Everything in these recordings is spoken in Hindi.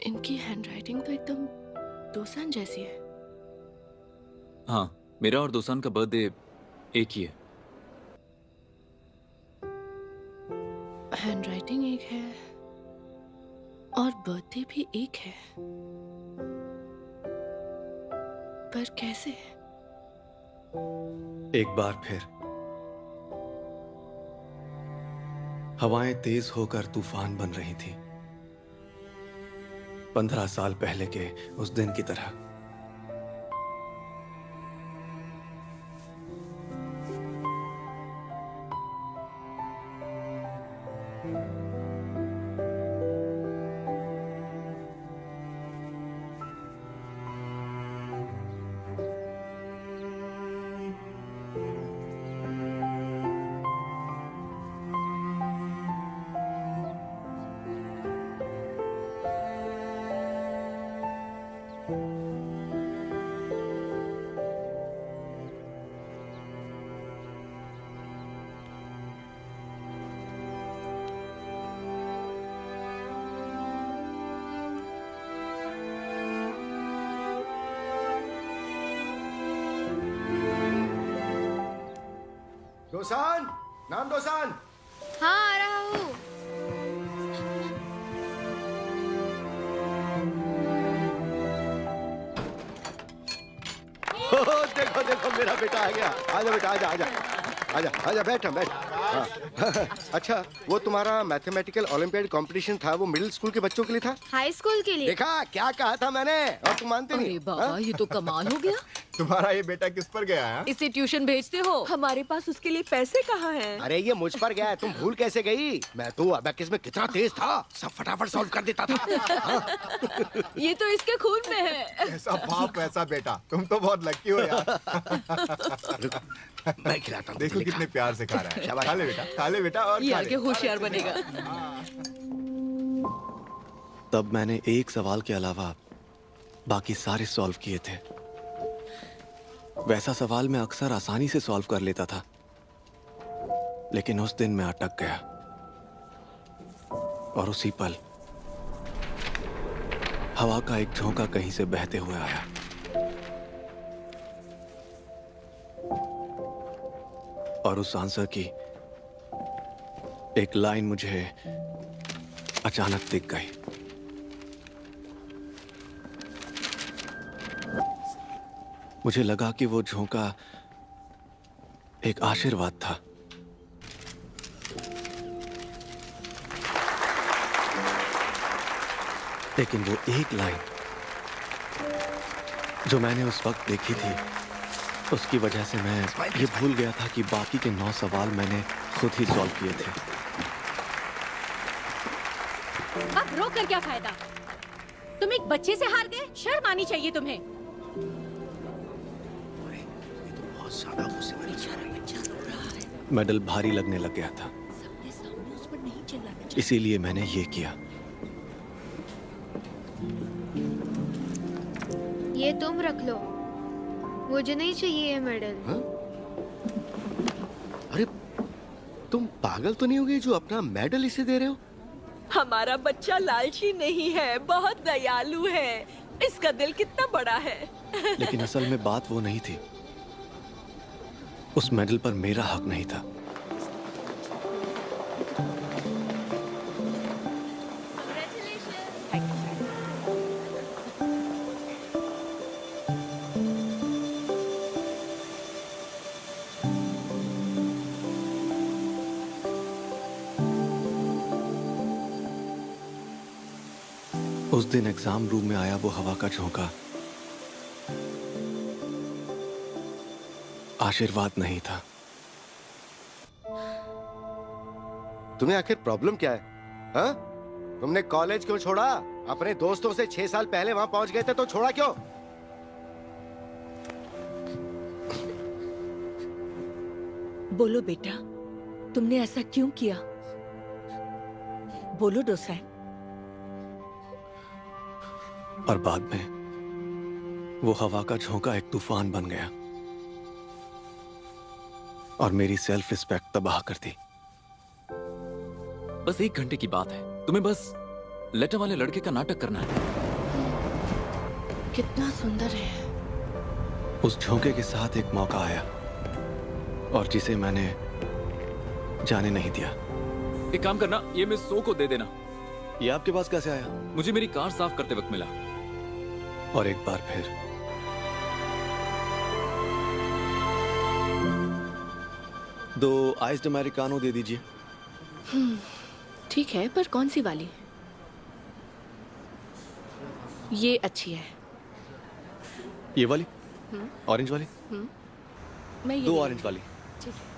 इनकी हैंडराइटिंग तो एकदम दोसान जैसी है। हाँ, मेरा और दोसान का बर्थडे एक ही है। हैंडराइटिंग एक है और बर्थडे भी एक है, पर कैसे? एक बार फिर हवाएं तेज होकर तूफान बन रही थी, 15 साल पहले के उस दिन की तरह। दोसान, नाम दोसान। हाँ आ रहा हूँ। देखो देखो मेरा बेटा आ गया। आजा बेटा, आजा आजा आजा आजा, बैठ बैठ। हाँ। अच्छा, वो तुम्हारा मैथमेटिकल ओलंपियाड कंपटीशन था, वो मिडिल स्कूल के बच्चों के लिए था? हाई स्कूल के लिए। देखा क्या कहा था मैंने, और तुम मानते नहीं। अरे बाबा, ये तो कमाल हो गया। तुम्हारा ये बेटा किस पर गया है? इसे ट्यूशन भेजते हो? हमारे पास उसके लिए पैसे कहाँ हैं? अरे ये मुझ पर गया है, तुम भूल कैसे गई? मैं तो अबैकस में कितना तेज था, सब फटाफट सॉल्व कर देता था। ये तो इसके खून में है। ऐसा बाप ऐसा बेटा, तुम तो बहुत लकी हो यार। मैं खिलाता हूँ। देखो कितने प्यार से खा रहा है। खा ले बेटा, खा ले बेटा, और ये आगे होशियार बनेगा। तब मैंने एक सवाल के अलावा बाकी सारे सॉल्व किए थे। वैसा सवाल मैं अक्सर आसानी से सॉल्व कर लेता था, लेकिन उस दिन मैं अटक गया। और उसी पल हवा का एक झोंका कहीं से बहते हुए आया। और उस आंसर की एक लाइन मुझे अचानक दिख गई। मुझे लगा कि वो झोंका एक आशीर्वाद था। लेकिन वो एक लाइन जो मैंने उस वक्त देखी थी, उसकी वजह से मैं ये भूल गया था कि बाकी के 9 सवाल मैंने खुद ही सॉल्व किए थे। अब रो कर क्या फायदा? तुम एक बच्चे से हार गए, शर्म आनी चाहिए तुम्हें। मेडल भारी लगने लग गया था, इसीलिए मैंने ये किया। ये तुम रख लो, मुझे नहीं चाहिए ये मेडल। हाँ? अरे तुम पागल तो नहीं हो गई जो अपना मेडल इसे दे रहे हो? हमारा बच्चा लालची नहीं है, बहुत दयालु है। इसका दिल कितना बड़ा है। लेकिन असल में बात वो नहीं थी। उस मेडल पर मेरा हक नहीं था। उस दिन एग्जाम रूम में आया वो हवा का झोंका आशीर्वाद नहीं था। तुम्हें आखिर प्रॉब्लम क्या है? हाँ? तुमने कॉलेज क्यों छोड़ा? अपने दोस्तों से 6 साल पहले वहां पहुंच गए थे तो छोड़ा क्यों? बोलो बेटा, तुमने ऐसा क्यों किया? बोलो दोसान। और बाद में वो हवा का झोंका एक तूफान बन गया और मेरी सेल्फ रिस्पेक्ट तबाह कर दी। बस 1 घंटे की बात है, तुम्हें बस लेटर वाले लड़के का नाटक करना है। कितना सुंदर है। उस झोंके के साथ एक मौका आया और जिसे मैंने जाने नहीं दिया। एक काम करना, ये मिस सो को दे देना। ये आपके पास कैसे आया? मुझे मेरी कार साफ करते वक्त मिला। और एक बार फिर 2 आइस्ड अमेरिकानो दे दीजिए। ठीक है, पर कौन सी वाली? ये अच्छी है। ये वाली? ऑरेंज वाली? मैं ये 2 ऑरेंज वाली। ठीक है।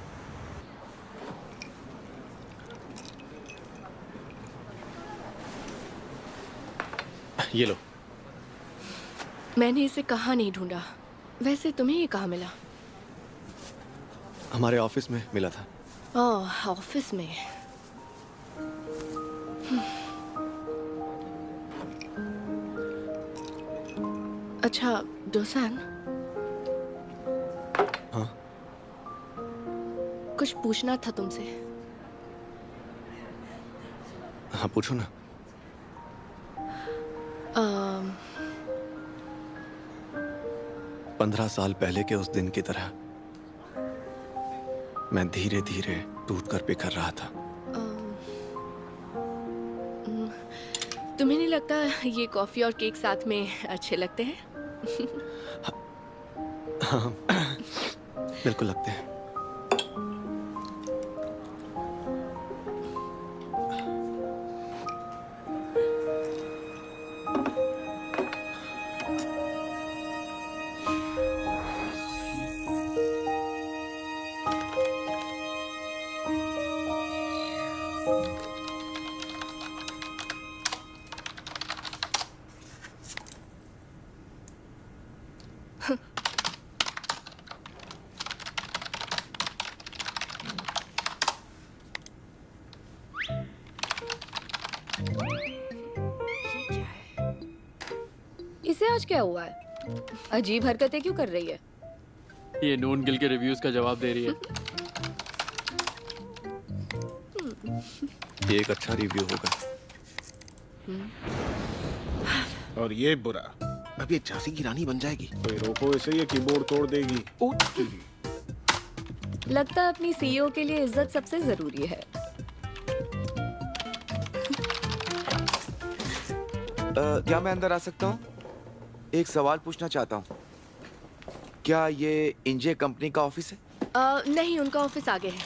ये लो। मैंने इसे कहाँ नहीं ढूंढा। वैसे तुम्हें ये कहाँ मिला? हमारे ऑफिस में मिला था। ओह, ऑफिस में। अच्छा डोसान, हाँ? कुछ पूछना था तुमसे। हाँ पूछो ना। 15 साल पहले के उस दिन की तरह मैं धीरे धीरे टूटकर बिखर रहा था। तुम्हें नहीं लगता ये कॉफी और केक साथ में अच्छे लगते हैं? हाँ, बिल्कुल लगते हैं। इसे आज क्या हुआ है? अजीब हरकतें क्यों कर रही है? ये नून गिल के रिव्यूज का जवाब दे रही है। ये एक अच्छा रिव्यू होगा। और ये बुरा, अब ये झांसी की रानी बन जाएगी। कोई रोको इसे, ये कीबोर्ड तोड़ देगी। लगता है अपनी सीईओ के लिए इज्जत सबसे जरूरी है। क्या मैं अंदर आ सकता हूँ? एक सवाल पूछना चाहता हूँ। क्या ये इंजे कंपनी का ऑफिस है? नहीं, उनका ऑफिस आगे है।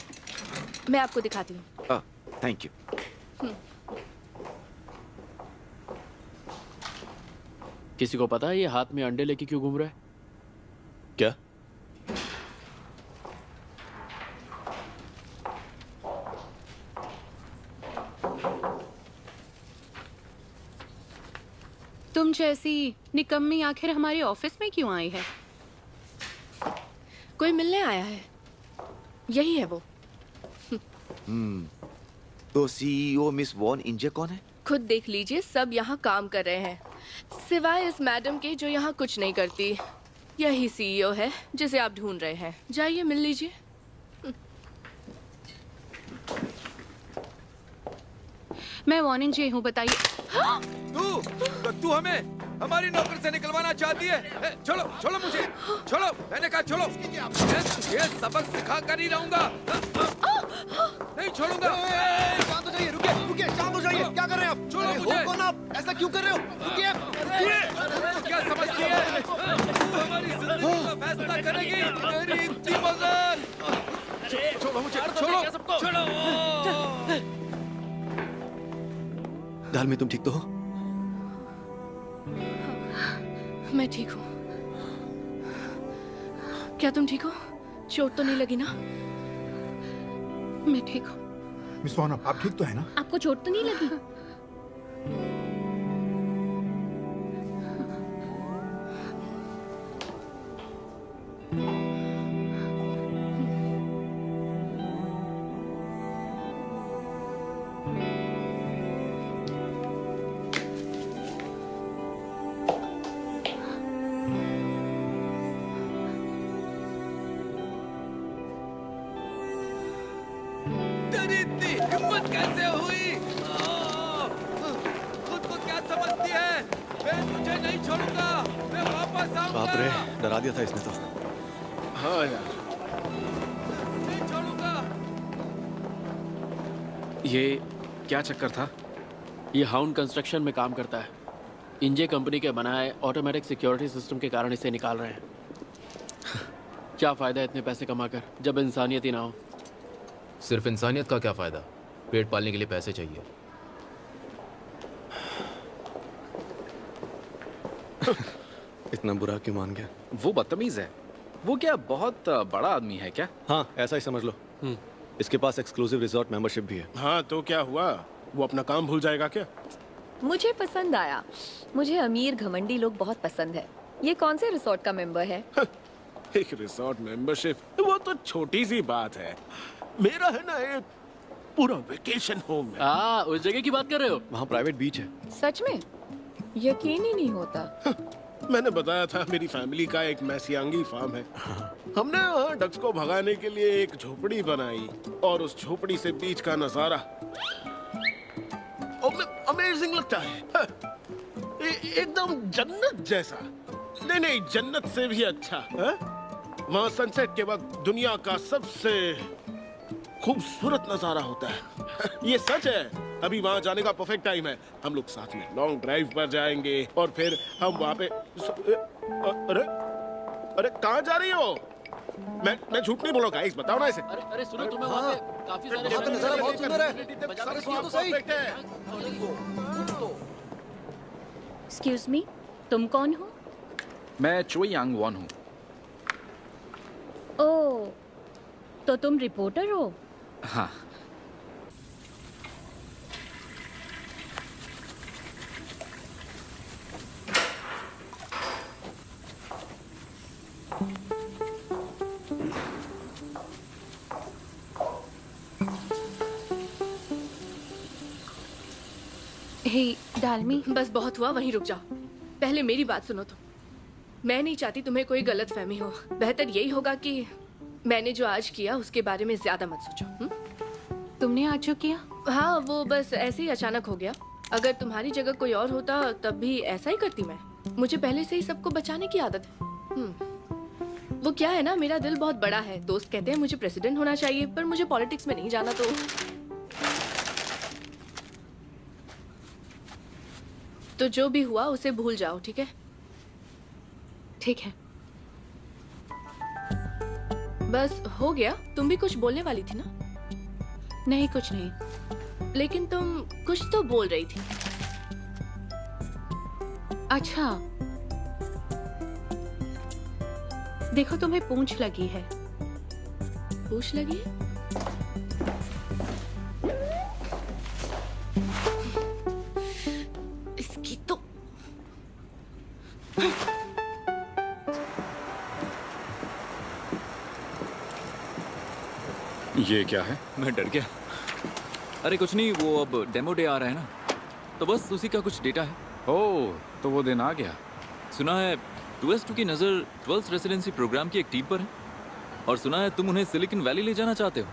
मैं आपको दिखाती हूँ। Thank you. किसी को पता है ये हाथ में अंडे लेके क्यों घूम रहा है? क्या? तुम जैसी निकम्मी आखिर हमारे ऑफिस में क्यों आई है? कोई मिलने आया है। यही है वो। तो सीईओ मिस वॉन इंजे कौन है? खुद देख लीजिए, सब यहाँ काम कर रहे हैं सिवाय इस मैडम के जो यहाँ कुछ नहीं करती। यही सीईओ है जिसे आप ढूंढ रहे हैं। जाइए मिल लीजिए। मैं वॉन इंजे हूँ, बताइए। तू हमें हमारी नौकरी से निकलवाना चाहती है? छोड़ो छोड़ो मुझे, छोड़ो, मैंने कहा छोड़ो। ये सबक सिखा कर ही रहूंगा, नहीं छोड़ूंगा। शांत हो जाइए, रुकिए रुकिए, शांत हो जाइए। क्या कर रहे हैं आप? छोड़ो मुझे। कौन आप? ऐसा क्यों कर रहे हो? रुकिए रुकिए। क्या समझती है? तू हमारी जिंदगी का फैसला करेगी, तेरी इतनी मजाल। छोड़ो मुझे, छोड़ो छोड़ो। दालमी, तुम ठीक तो हो? मैं ठीक हूँ। क्या तुम ठीक हो? चोट तो नहीं लगी ना? मैं ठीक हूँ। मिस वॉन, आप ठीक तो है ना? आपको चोट तो नहीं लगी? तेरी इतनी हिम्मत कैसे हुई? खुद बाप रे, डरा दिया था इसने तो। हाँ यार, ये क्या चक्कर था? ये हाउंड कंस्ट्रक्शन में काम करता है। इंजे कंपनी के बनाए ऑटोमेटिक सिक्योरिटी सिस्टम के कारण इसे निकाल रहे हैं। क्या फायदा इतने पैसे कमाकर जब इंसानियत ही ना हो। सिर्फ इंसानियत का क्या फायदा, पेट पालने के लिए पैसे चाहिए। इतना बुरा क्यों मान गया? वो बदतमीज है। वो क्या बहुत बड़ा आदमी है क्या? हाँ, ऐसा ही समझ लो। इसके पास एक्सक्लूसिव रिजॉर्ट मेंबरशिप भी है। हाँ तो क्या हुआ, वो अपना काम भूल जाएगा क्या? मुझे पसंद आया। मुझे अमीर घमंडी लोग बहुत पसंद है। ये कौन से रिसोर्ट का मेंबर है? एक रिसोर्ट मेंबरशिप, वो तो छोटी सी बात है। मेरा है ना एक पूरा वेकेशन होम है। उस जगह की बात कर रहे हो? वहाँ प्राइवेट बीच है। सच में? यकीन ही नहीं होता। मैंने बताया था मेरी फैमिली का एक मैसियांगी फार्म है। हमने वहाँ डक्स को भगाने के लिए एक झोपड़ी बनाई और उस झोपड़ी से बीच का नजारा अमेजिंग लगता है। एकदम जन्नत जैसा। नहीं, जन्नत से भी अच्छा। वहाँ सनसेट के वक्त दुनिया का सबसे खूबसूरत नजारा होता है। ये सच है। अभी वहाँ जाने का परफेक्ट टाइम है। हम लोग साथ में लॉन्ग ड्राइव पर जाएंगे और फिर हम वहाँ पे अरे कहाँ जा रही हो? मैं झूठ नहीं बोलूँगा, गाइस बताओ ना इसे। अरे सुनो, तुम्हें वहाँ पे काफी सारे नजारा बहुत सुंदर है। तो सही। एक्सक्यूज मी, तुम कौन हो? मैं चुई यांग वॉन हूँ। ओह, तो तुम रिपोर्टर हो? हाँ। हे डालमी, बस बहुत हुआ, वहीं रुक जाओ। पहले मेरी बात सुनो तुम। मैं नहीं चाहती तुम्हें कोई गलत फहमी हो। बेहतर यही होगा कि मैंने जो आज किया उसके बारे में ज्यादा मत सोचो। तुमने आज जो किया? हाँ, वो बस ऐसे ही अचानक हो गया। अगर तुम्हारी जगह कोई और होता तब भी ऐसा ही करती मैं। मुझे पहले से ही सबको बचाने की आदत है। वो क्या है ना, मेरा दिल बहुत बड़ा है। दोस्त कहते हैं मुझे प्रेसिडेंट होना चाहिए, पर मुझे पॉलिटिक्स में नहीं जाना। तो जो भी हुआ उसे भूल जाओ, ठीक है? ठीक है। बस हो गया। तुम भी कुछ बोलने वाली थी ना? नहीं, कुछ नहीं। लेकिन तुम कुछ तो बोल रही थी। अच्छा, देखो तुम्हें पूंछ लगी है। पूंछ लगी है? इसकी तो ये क्या है? मैं डर गया। अरे कुछ नहीं, वो अब डेमो डे आ रहा है ना, तो बस उसी का कुछ डेटा है। ओह, तो वो दिन आ गया। सुना है 2S2 की नज़र 12th रेसिडेंसी प्रोग्राम की एक टीम पर है, और सुना है तुम उन्हें सिलिकॉन वैली ले जाना चाहते हो।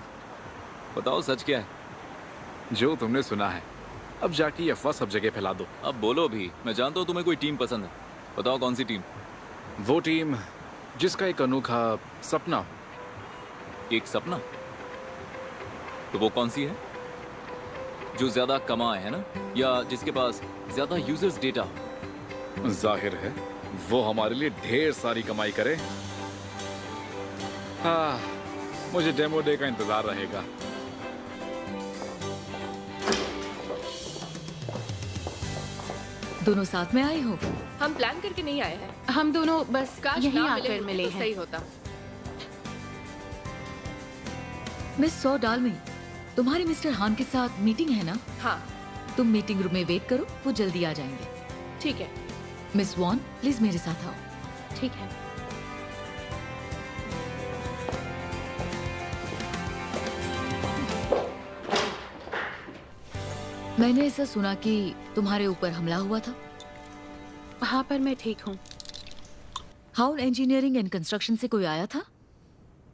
बताओ सच क्या है? जो तुमने सुना है, अब जाके ये अफवाह सब जगह फैला दो। अब बोलो भी। मैं जानता हूँ तुम्हें कोई टीम पसंद है। बताओ कौन सी टीम? वो टीम जिसका एक अनोखा सपना हो। एक सपना? तो वो कौन सी है? जो ज्यादा कमाए, है ना? या जिसके पास ज्यादा यूजर्स डेटा हो? जाहिर है वो हमारे लिए ढेर सारी कमाई करे। हाँ, मुझे डेमो डे का इंतजार रहेगा। दोनों साथ में आए हो? हम प्लान करके नहीं आए हैं। हम दोनों बस काश यहीं ना आकर मिले तो हैं। सही होता। मिस सौ डालमी, तुम्हारे मिस्टर हान के साथ मीटिंग है ना? हाँ। तुम मीटिंग रूम में वेट करो, वो जल्दी आ जाएंगे। ठीक है। मिस वॉन, प्लीज मेरे साथ आओ। ठीक है। मैंने ऐसा सुना कि तुम्हारे ऊपर हमला हुआ था। हाँ, पर मैं ठीक हूँ। हाउन इंजीनियरिंग एंड कंस्ट्रक्शन से कोई आया था?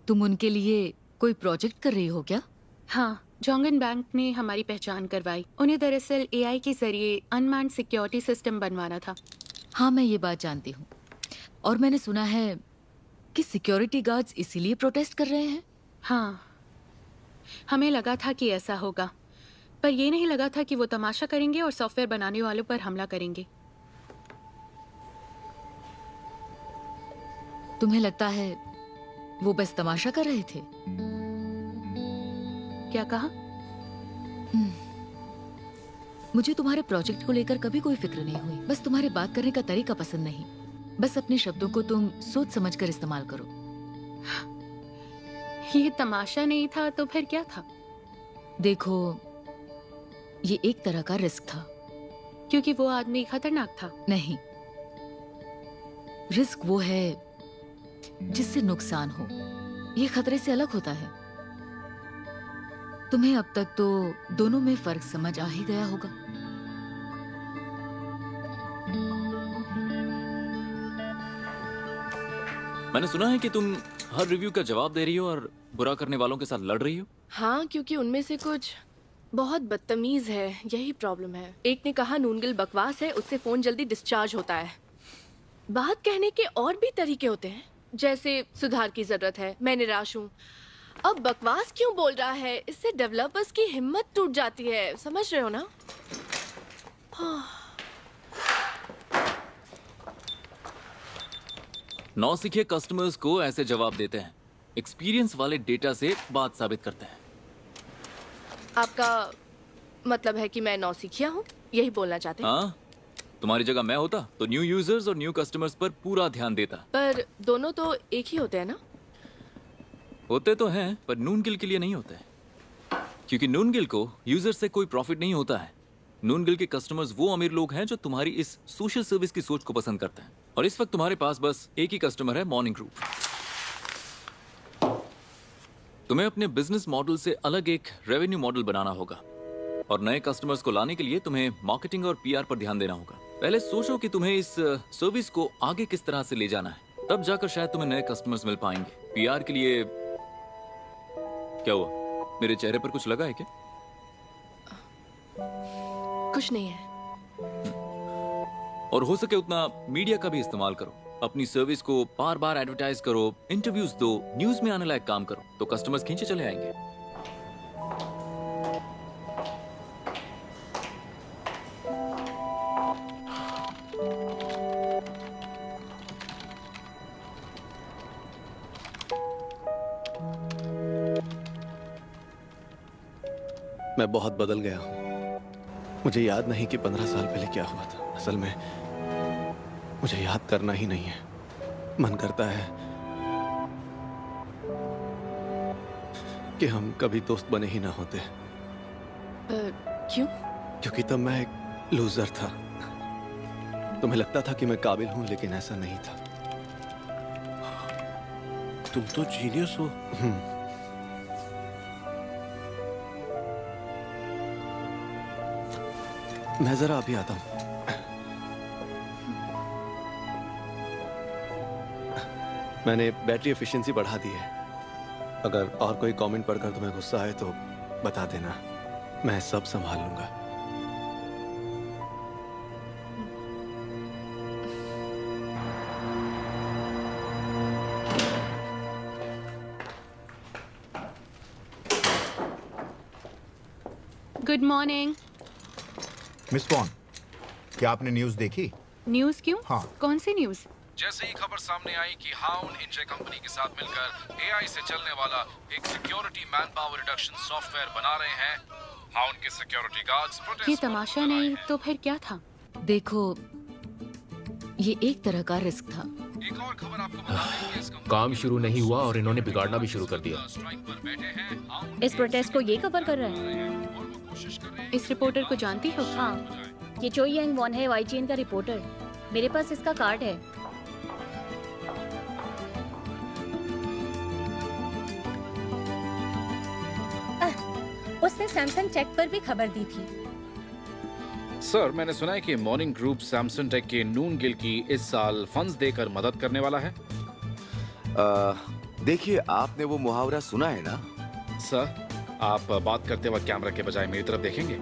तुम उनके लिए कोई प्रोजेक्ट कर रही हो क्या? हाँ, जोंगन बैंक ने हमारी पहचान करवाई। उन्हें दरअसल AI के जरिए अनमैन्ड सिक्योरिटी सिस्टम बनवाना था। हाँ, मैं ये बात जानती हूँ। और मैंने सुना है कि सिक्योरिटी गार्ड्स इसीलिए प्रोटेस्ट कर रहे हैं। हाँ, हमें लगा था कि ऐसा होगा, पर ये नहीं लगा था कि वो तमाशा करेंगे और सॉफ्टवेयर बनाने वालों पर हमला करेंगे। तुम्हें लगता है वो बस तमाशा कर रहे थे? क्या कहा? मुझे तुम्हारे प्रोजेक्ट को लेकर कभी कोई फिक्र नहीं हुई, बस तुम्हारे बात करने का तरीका पसंद नहीं। बस अपने शब्दों को तुम सोच समझकर इस्तेमाल करो। ये तमाशा नहीं था तो फिर क्या था? देखो, ये एक तरह का रिस्क था। क्योंकि वो आदमी खतरनाक था? नहीं, रिस्क वो है जिससे नुकसान हो। ये खतरे से अलग होता है। तुम्हें अब तक तो दोनों में फर्क समझ आ ही गया होगा। मैंने सुना है कि तुम हर रिव्यू का जवाब दे रही हो और बुरा करने वालों के साथ लड़ रही हो। हाँ, क्योंकि उनमें से कुछ बहुत बदतमीज है, यही प्रॉब्लम है। एक ने कहा नूनगिल बकवास है, उससे फोन जल्दी डिस्चार्ज होता है। बात कहने के और भी तरीके होते हैं, जैसे सुधार की जरूरत है, मैं निराश हूँ। अब बकवास क्यों बोल रहा है, इससे डेवलपर्स की हिम्मत टूट जाती है, समझ रहे हो ना? नौसिखे कस्टमर्स को ऐसे जवाब देते हैं, एक्सपीरियंस वाले डेटा से बात साबित करते हैं। आपका मतलब है कि मैं नौसिखिया हूँ, यही बोलना चाहते हैं? हाँ, तुम्हारी जगह मैं होता तो न्यू यूजर्स और न्यू कस्टमर्स पर पूरा ध्यान देता। पर दोनों तो एक ही होते हैं ना? होते तो हैं, पर नूनगिल के लिए नहीं होते, क्योंकि नूनगिल को यूजर से कोई प्रॉफिट नहीं होता है। नूनगिल के कस्टमर्स वो अमीर लोग हैं जो तुम्हारी इस सोशल सर्विस की सोच को पसंद करते हैं। और इस वक्त तुम्हारे पास बस एक ही कस्टमर है, मॉर्निंग ग्रुप। तुम्हें अपने बिजनेस मॉडल से अलग एक रेवेन्यू मॉडल बनाना होगा, और नए कस्टमर्स को लाने के लिए तुम्हें मार्केटिंग और पीआर पर ध्यान देना होगा। पहले सोचो कि तुम्हें इस सर्विस को आगे किस तरह से ले जाना है, तब जाकर शायद तुम्हें नए कस्टमर्स मिल पाएंगे। पीआर के लिए क्या हुआ, मेरे चेहरे पर कुछ लगा है क्या? कुछ नहीं है। और हो सके उतना मीडिया का भी इस्तेमाल करो। अपनी सर्विस को बार बार एडवर्टाइज करो, इंटरव्यूज दो, न्यूज में आने लायक काम करो, तो कस्टमर्स खींचे चले आएंगे। मैं बहुत बदल गया हूँ। मुझे याद नहीं कि 15 साल पहले क्या हुआ था। असल में मुझे याद करना ही नहीं है। मन करता है कि हम कभी दोस्त बने ही ना होते। क्यों? क्योंकि तब मैं एक लूजर था। तुम्हें लगता था कि मैं काबिल हूं, लेकिन ऐसा नहीं था। तुम तो जीनियस हो। मैं जरा अभी आता हूं। मैंने बैटरी एफिशिएंसी बढ़ा दी है। अगर और कोई कमेंट पढ़कर तुम्हें गुस्सा आए तो बता देना, मैं सब संभाल लूंगा। Good morning. मिस वॉन, क्या आपने न्यूज़ देखी? न्यूज़ क्यों? हाँ। कौन सी न्यूज़? जैसे ही खबर सामने आई कि हाउन इंजे कंपनी के साथ मिलकर एआई से चलने वाला एक security man power reduction software बना रहे हैं, हाउन के सिक्योरिटी गार्ड्स ये तमाशा नहीं तो फिर क्या था? देखो, ये एक तरह का रिस्क था। एक और खबर आपको बता दें कि इस काम शुरू नहीं हुआ और इन्होंने बिगाड़ना भी शुरू कर दिया। इस प्रोटेस्ट को ये कवर कर रहा है। इस रिपोर्टर को जानती हो? हाँ, ये चोई यांग वॉन है, वाईचीएन का रिपोर्टर। मेरे पास इसका कार्ड है। उसने सैमसंग टेक पर भी खबर दी थी। सर, मैंने सुना है कि मॉर्निंग ग्रुप सैमसंग टेक के नूनगिल की इस साल फंड्स देकर मदद करने वाला है। देखिए, आपने वो मुहावरा सुना है ना? सर, आप बात करते वक्त कैमरा के बजाय मेरी तरफ देखेंगे।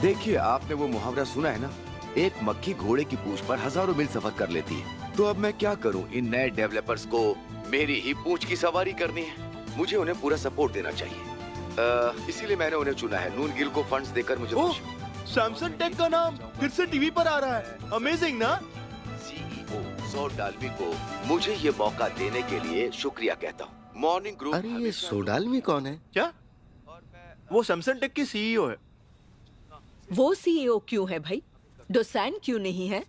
देखिए, आपने वो मुहावरा सुना है ना, एक मक्खी घोड़े की पूंछ पर हजारों मील सफर कर लेती है। तो अब मैं क्या करूं? इन नए डेवलपर्स को मेरी ही पूंछ की सवारी करनी है। मुझे उन्हें पूरा सपोर्ट देना चाहिए। इसीलिए मैंने उन्हें चुना है। नून गिल को फंड्स देकर मुझे सैमसंग टेक का नाम फिर से टीवी पर आ रहा है। अमेजिंग ना? सीईओ सोडाल्वी को मुझे ये मौका देने के लिए शुक्रिया कहता हूँ। Morning group. अरे ये सोडाल्वी कौन है? क्या? वो सैमसंग टेक की सीईओ है। वो सीईओ क्यों है भाई? डोसान क्यों नहीं है?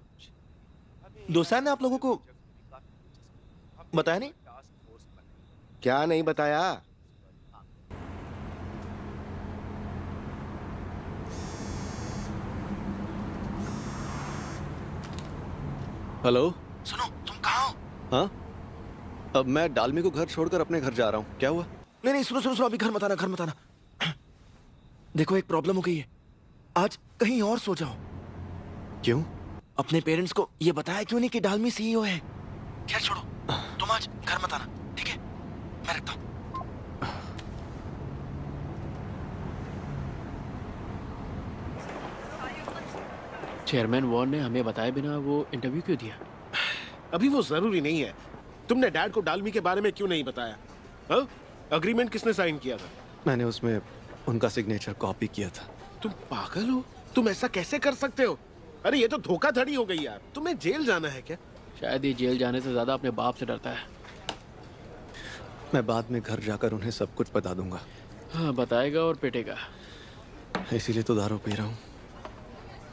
दोसान ने आप लोगों को बताया नहीं? क्या नहीं बताया? हेलो, सुनो, तुम कहाँ हो? हाँ, अब मैं डालमी को घर छोड़कर अपने घर जा रहा हूँ। क्या हुआ? नहीं नहीं, सुनो सुनो सुनो, अभी घर मत आना, घर मत आना। देखो, एक प्रॉब्लम हो गई है। आज कहीं और सो जाओ। क्यों? अपने पेरेंट्स को ये बताया क्यों नहीं कि डालमी सीईओ है? खैर छोड़ो, तुम आज घर मत आना, ठीक है? मैं रखता हूँ। चेयरमैन वॉन ने हमें बताए बिना वो इंटरव्यू क्यों दिया? अभी वो जरूरी नहीं है। तुमने डैड को डालमी के बारे में क्यों नहीं बताया? हाँ? अग्रीमेंट किसने साइन किया था? मैंने उसमें उनका सिग्नेचर कॉपी किया था। तुम पागल हो? तुम ऐसा कैसे कर सकते हो? अरे ये तो धोखाधड़ी हो गई यार। तुम्हें जेल जाना है क्या? शायद ये जेल जाने से ज्यादा अपने बाप से डरता है। मैं बाद में घर जाकर उन्हें सब कुछ बता दूंगा। हाँ, बताएगा और पिटेगा। इसीलिए तो दारू पी रहा हूँ।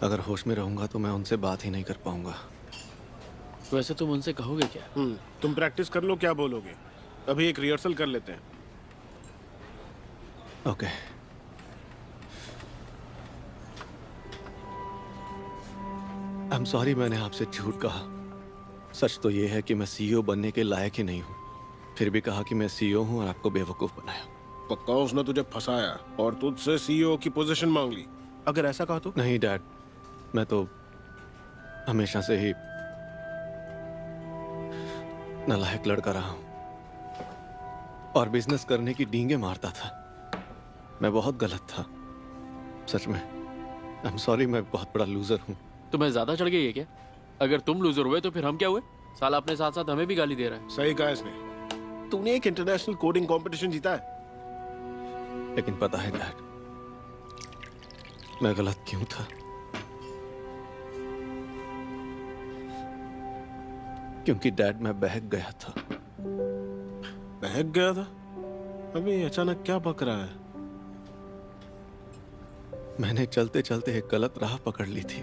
अगर होश में रहूंगा तो मैं उनसे बात ही नहीं कर पाऊंगा। वैसे तुम उनसे कहोगे क्या? तुम प्रैक्टिस कर लो, क्या बोलोगे? अभी एक रिहर्सल कर लेते हैं। ओके। आई एम सॉरी, मैंने आपसे झूठ कहा। सच तो ये है कि मैं सीईओ बनने के लायक ही नहीं हूँ। फिर भी कहा कि मैं सीईओ हूँ और आपको बेवकूफ बनाया। पक्का उसने तुझे फंसाया और तुझसे सीईओ की पोजीशन मांग ली? अगर ऐसा कहा तो? नहीं डैड, मैं तो हमेशा से ही नालायक लड़का रहा हूं और बिजनेस करने की डींगे मारता था। मैं बहुत गलत था, सच में। आई एम सॉरी, मैं बहुत बड़ा लूजर हूं। तुम्हें ज्यादा चढ़ गई है क्या? अगर तुम लूजर हुए तो फिर हम क्या हुए? साला अपने साथ साथ हमें भी गाली दे रहा है। सही कहा इसने। तूने एक इंटरनेशनल कोडिंग कंपटीशन जीता है। लेकिन पता है डैड, मैं गलत क्यों था? क्योंकि डैड मैं बहक गया था। बहक गया था? अभी अचानक क्या बक रहा है? मैंने चलते चलते एक गलत राह पकड़ ली थी।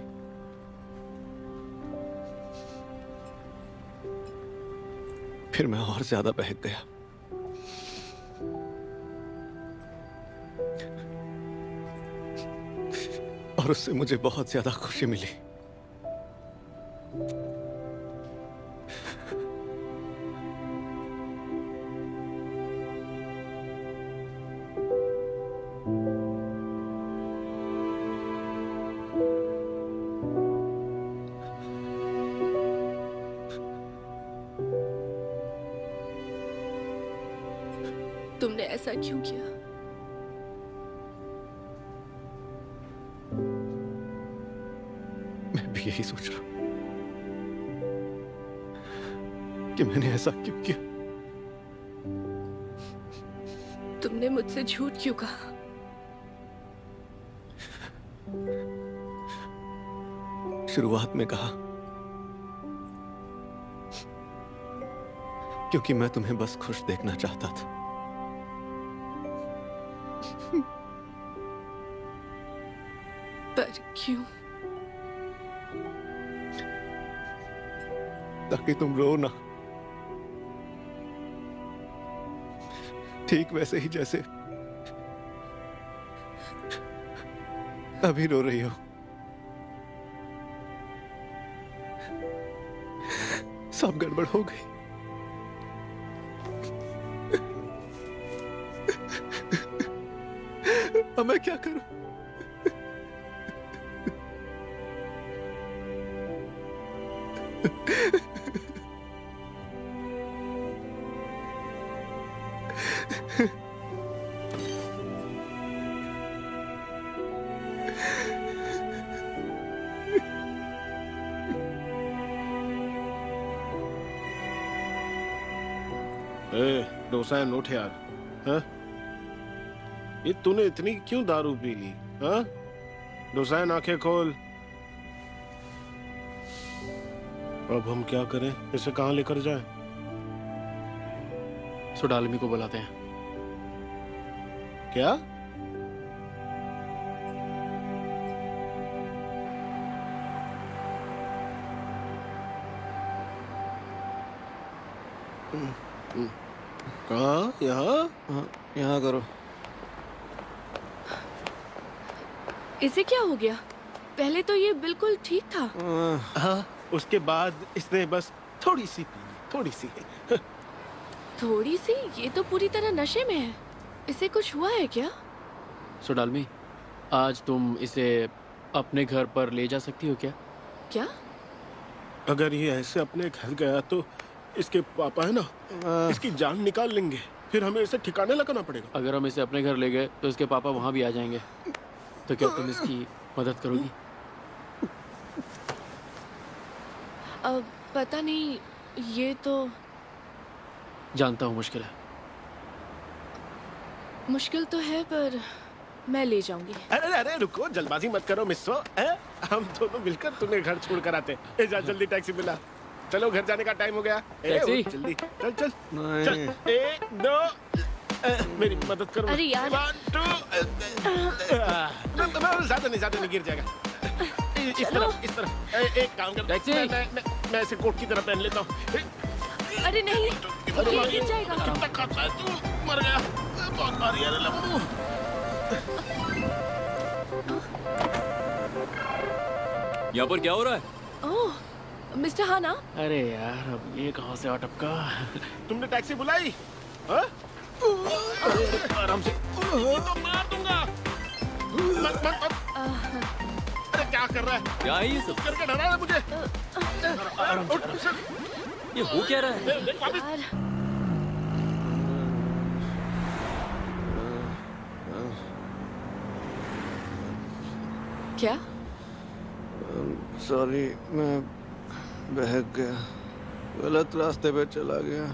फिर मैं और ज्यादा बहक गया। और उससे मुझे बहुत ज्यादा खुशी मिली। तुमने ऐसा क्यों किया? मैं भी यही सोच रहा हूं कि मैंने ऐसा क्यों किया। तुमने मुझसे झूठ क्यों कहा? शुरुआत में कहा क्योंकि मैं तुम्हें बस खुश देखना चाहता था। पर क्यों? ताकि तुम रो ना, ठीक वैसे ही जैसे अभी रो रही हो। सब गड़बड़ हो गई। अब मैं क्या करूं? डोसा नोट यार। हाँ? ये तूने इतनी क्यों दारू पी ली? हाँ? डोसा आंखें खोल। अब हम क्या करें? इसे कहाँ लेकर जाएं? सुडालमी को बुलाते हैं। क्या? कहाँ? यहाँ? यहाँ करो। इसे क्या हो गया? पहले तो ये बिल्कुल ठीक था। हाँ, उसके बाद इसने बस थोड़ी सी पी ली, थोड़ी सी। थोड़ी सी? ये तो पूरी तरह नशे में है। इसे कुछ हुआ है क्या? सुडालमी, आज तुम इसे अपने घर पर ले जा सकती हो क्या? क्या? अगर ये ऐसे अपने घर गया तो इसके पापा है ना, इसकी जान निकाल लेंगे। फिर हमें इसे ठिकाने लगाना पड़ेगा। अगर हम इसे अपने घर ले गए तो इसके पापा वहाँ भी आ जाएंगे। तो क्या तुम इसकी मदद करोगी? पता नहीं, ये तो जानता हूँ मुश्किल है। मुश्किल तो है, पर मैं ले जाऊंगी। अरे अरे रुको, जल्दबाजी मत करो मिस्सो। हम दोनों मिलकर तुम्हें घर छोड़ कर आते। जा जल्दी टैक्सी मिला। चलो घर जाने का टाइम हो गया। टैक्सी? जल्दी चल चल चल। 1 2 मेरी मदद करो। अरे यार। 1 2 ज्यादा नहीं गिर जाएगा। इस तरफ एक काम कर, मैं इसे कोट की तरह पहन लेता हूँ। अरे नहीं, ये गिर जाएगा। कितना खाता है तू? मर गया। बहुत भारी है लम्बू। यहाँ पर क्या हो रहा है? ओह, मिस्टर हाना। अरे यार, अब ये कहाँ से अटका? तुमने टैक्सी बुलाई? हाँ? आराम से। तो मार दूंगा। मत मत मत। अरे क्या कर रहा है? क्या है ये सब? करके डरा रहा है मुझे। आराम से। ये हो क्या रहा है? क्या? सॉरी, मैं बहक गया, गलत रास्ते पे चला गया।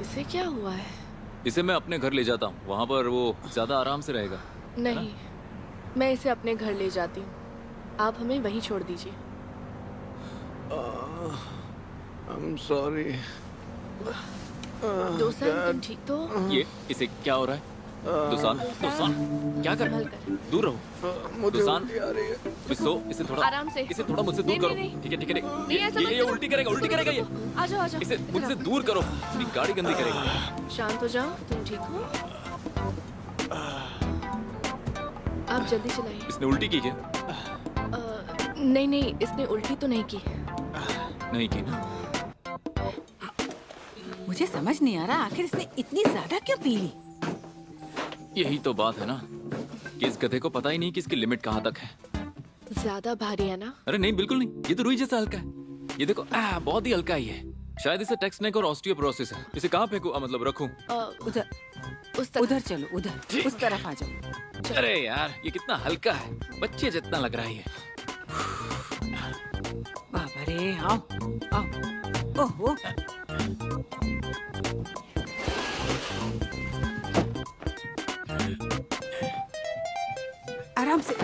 इसे क्या हुआ है? इसे मैं अपने घर ले जाता हूँ, वहाँ पर वो ज्यादा आराम से रहेगा। नहीं, मैं इसे अपने घर ले जाती हूँ। आप हमें वहीं छोड़ दीजिए। I'm sorry। दोसान, तुम ठीक तो? ये इसे क्या हो रहा है? दोसान, क्या कर रहा है? दूर रहो। दोसान, इसे थोड़ा आराम से। इसे थोड़ा मुझसे दूर करो। ठीक है ठीक है। ये उल्टी करेगा ये। आ जाओ। इसे मुझसे दूर करो, अपनी गाड़ी गंदी करेगा। शांत हो जाओ। तुम ठीक हो? आप जल्दी चलाइए। इसने उल्टी की क्या? नहीं, इसने उल्टी तो नहीं की। नहीं की ना? मुझे समझ नहीं आ रहा, आखिर इसने इतनी ज्यादा क्यों पी ली? यही तो बात है ना कि इस गधे को पता ही नहीं कि इसकी लिमिट कहाँ तक है। ज्यादा भारी है ना? अरे नहीं, बिल्कुल नहीं। ये तो रुई जैसा हल्का है। ये देखो, बहुत ही हल्का ही है। शायद इसे टेक्स्ट नेक और ऑस्टियोपोरोसिस है। इसे कहाँ फेंकूं? मतलब रखूं? उधर, उधर चलो, उधर, उस तरफ आ जाओ। अरे यार, ये कितना हल्का है, बच्चे जितना लग रहा है ये। बाबा रे, आओ। ओहो। आराम से।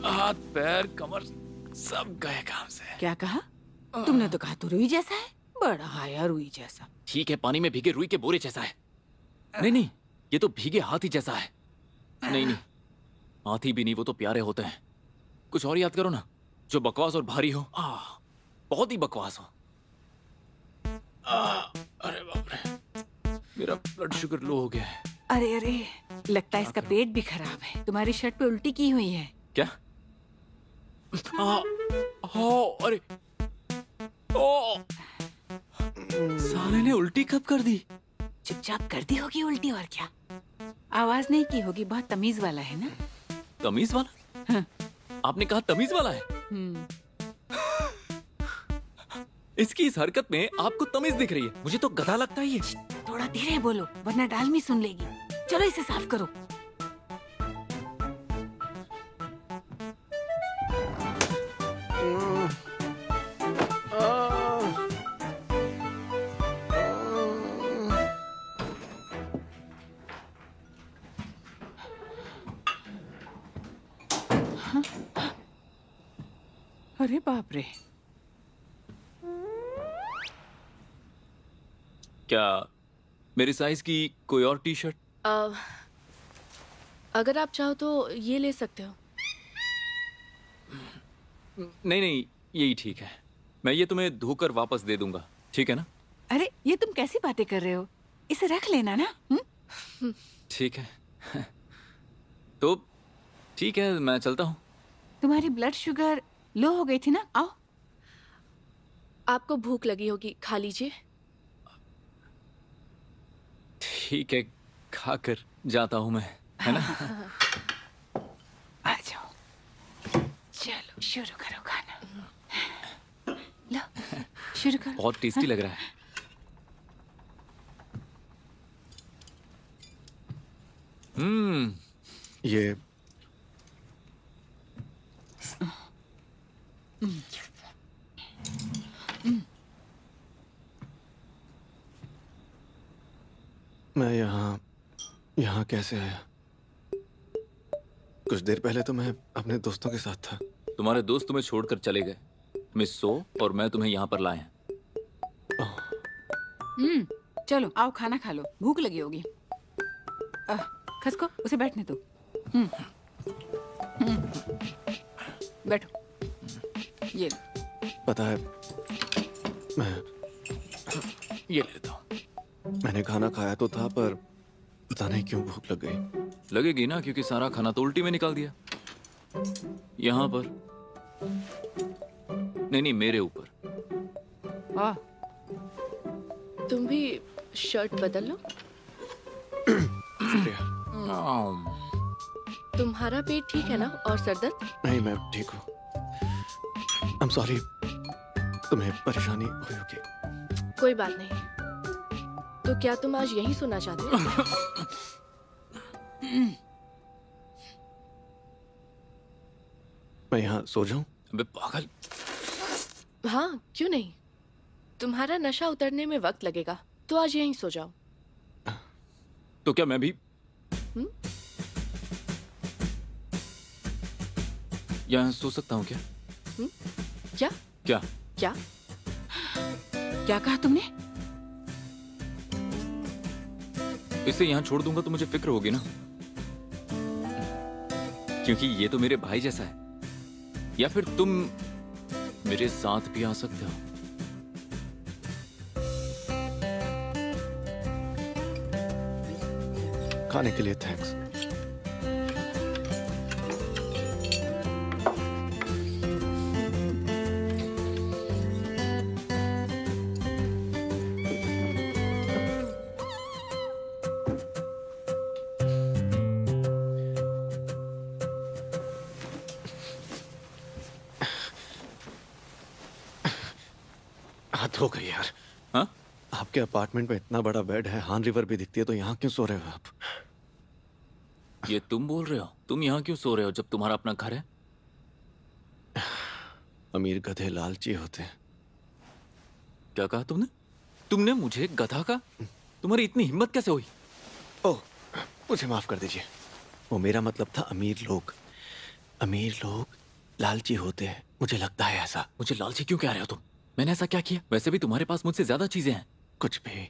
हाथ पैर कमर सब गए काम से। क्या कहा? तुमने तो कहा तो रुई जैसा है। बड़ा हाया रुई जैसा। ठीक है, पानी में भीगे रुई के बोरे जैसा है। नहीं, ये तो भीगे हाथी जैसा है। नहीं, हाथी भी नहीं, वो तो प्यारे होते हैं। कुछ और याद करो ना, जो बकवास और भारी हो। बहुत ही बकवास हो। अरे बाप रे, मेरा ब्लड शुगर लो हो गया है। अरे, लगता है इसका पेट भी खराब है। तुम्हारी शर्ट पे उल्टी की हुई है। क्या? अरे, साले ने उल्टी कब कर दी? चुपचाप कर दी होगी उल्टी, और क्या। आवाज नहीं की होगी। बहुत तमीज वाला है ना। तमीज वाला? हाँ। आपने कहा तमीज वाला है? इसकी इस हरकत में आपको तमीज दिख रही है। मुझे तो गधा लगता है ये। थोड़ा धीरे बोलो, वरना डालमी सुन लेगी। चलो इसे साफ करो। अरे बाप रे। क्या मेरी साइज की कोई और टी शर्ट? अगर आप चाहो तो ये ले सकते हो। नहीं नहीं, यही ठीक है। मैं ये तुम्हें धोकर वापस दे दूंगा, ठीक है ना? अरे ये तुम कैसी बातें कर रहे हो? इसे रख लेना ना। ठीक है। तो ठीक है, मैं चलता हूँ। तुम्हारी ब्लड शुगर लो हो गई थी ना, आओ। आपको भूख लगी होगी, खा लीजिए। ठीक है, खाकर जाता हूँ मैं, है ना? आ जाओ, चलो शुरू करो खाना। लो शुरू करो। बहुत टेस्टी लग रहा है। ये मैं यहाँ कैसे आया? कुछ देर पहले तो मैं अपने दोस्तों के साथ था। तुम्हारे दोस्त तुम्हें छोड़कर चले गए। मिस सो और मैं तुम्हें यहाँ पर लाए हैं। चलो आओ खाना खा लो, भूख लगी होगी। खसको, उसे बैठने दो। बैठो। ये लो। पता है, मैं ये लेता हूँ। मैंने खाना खाया तो था, पर पता नहीं क्यों भूख लग गई। लगेगी ना, क्योंकि सारा खाना तो उल्टी में निकाल दिया। यहाँ पर नहीं, मेरे ऊपर। तुम भी शर्ट बदल लो। तुम्हारा पेट ठीक है ना, और सरदर्द? नहीं, मैं ठीक हूँ। आई एम सॉरी, तुम्हें परेशानी हुई होगी। कोई बात नहीं। तो क्या तुम आज यही सोना चाहते हो? मैं यहाँ सो जाऊं? अबे पागल। हाँ, क्यों नहीं। तुम्हारा नशा उतरने में वक्त लगेगा, तो आज यहीं सो जाओ। तो क्या मैं भी यहाँ सो सकता हूँ क्या? क्या क्या क्या क्या कहा तुमने? इसे यहाँ छोड़ दूंगा तो मुझे फिक्र होगी ना, क्योंकि ये तो मेरे भाई जैसा है। या फिर तुम मेरे साथ भी आ सकते हो। खाने के लिए थैंक्स। हाथ हो गई यार। हाँ? आपके अपार्टमेंट में इतना बड़ा बेड है, हान रिवर भी दिखती है, तो यहाँ क्यों सो रहे हो आप? ये तुम बोल रहे हो? तुम यहाँ क्यों सो रहे हो जब तुम्हारा अपना घर है? अमीर गधे लालची होते हैं। क्या कहा तुमने? तुमने मुझे गधा कहा? तुम्हारी इतनी हिम्मत कैसे हुई? ओह, मुझे माफ कर दीजिए। वो मेरा मतलब था अमीर लोग। अमीर लोग लालची होते हैं, मुझे लगता है ऐसा। मुझे लालची क्यों कह रहे हो तुम? मैंने ऐसा क्या किया? वैसे भी तुम्हारे पास मुझसे ज्यादा चीजें हैं। कुछ भी।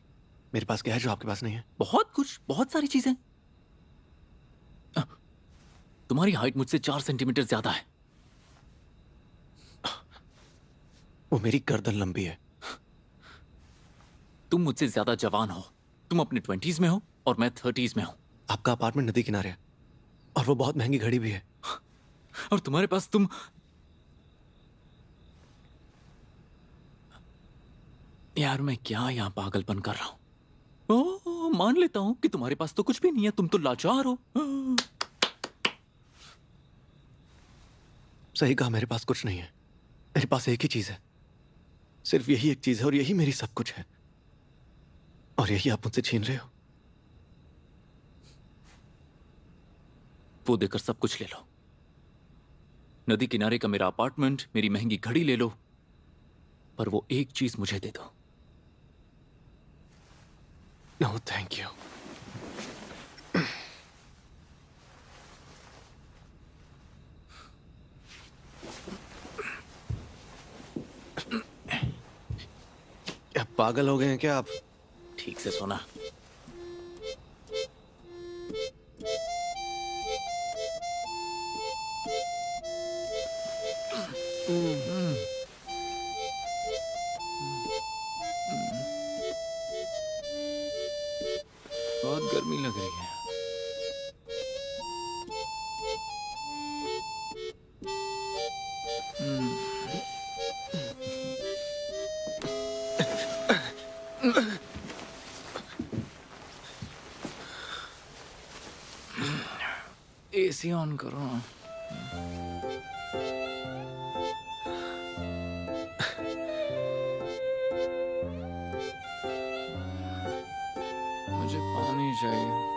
मेरे पास क्या है जो आपके पास नहीं है? बहुत कुछ, बहुत सारी चीजें। तुम्हारी हाइट मुझसे 4 सेंटीमीटर ज्यादा है। वो मेरी गर्दन लंबी है। तुम मुझसे ज्यादा जवान हो। तुम अपने 20s में हो और मैं 30s में हूं। आपका अपार्टमेंट नदी किनारे है और वो बहुत महंगी घड़ी भी है। और तुम्हारे पास तुम यार, मैं क्या यहाँ पागलपन कर रहा हूं? ओह, मान लेता हूं कि तुम्हारे पास तो कुछ भी नहीं है, तुम तो लाचार हो। सही कहा, मेरे पास कुछ नहीं है। मेरे पास एक ही चीज है, सिर्फ यही एक चीज है, और यही मेरी सब कुछ है, और यही आप मुझसे छीन रहे हो। वो देकर सब कुछ ले लो। नदी किनारे का मेरा अपार्टमेंट, मेरी महंगी घड़ी ले लो, पर वो एक चीज मुझे दे दो। No thank you. पागल हो गए हैं क्या आप? ठीक से सोना। बहुत गर्मी लग रही है। एसी ऑन करो। मुझे पानी चाहिए।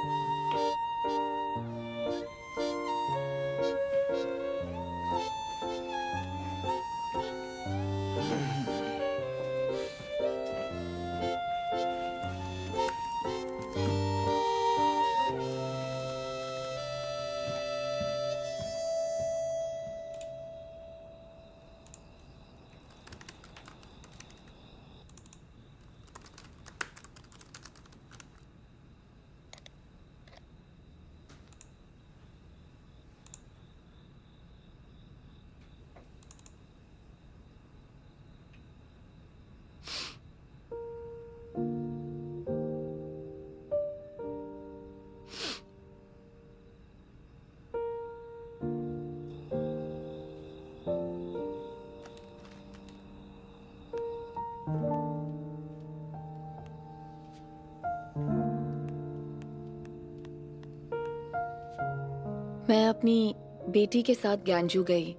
मैं अपनी बेटी के साथ ग्यानजू गई,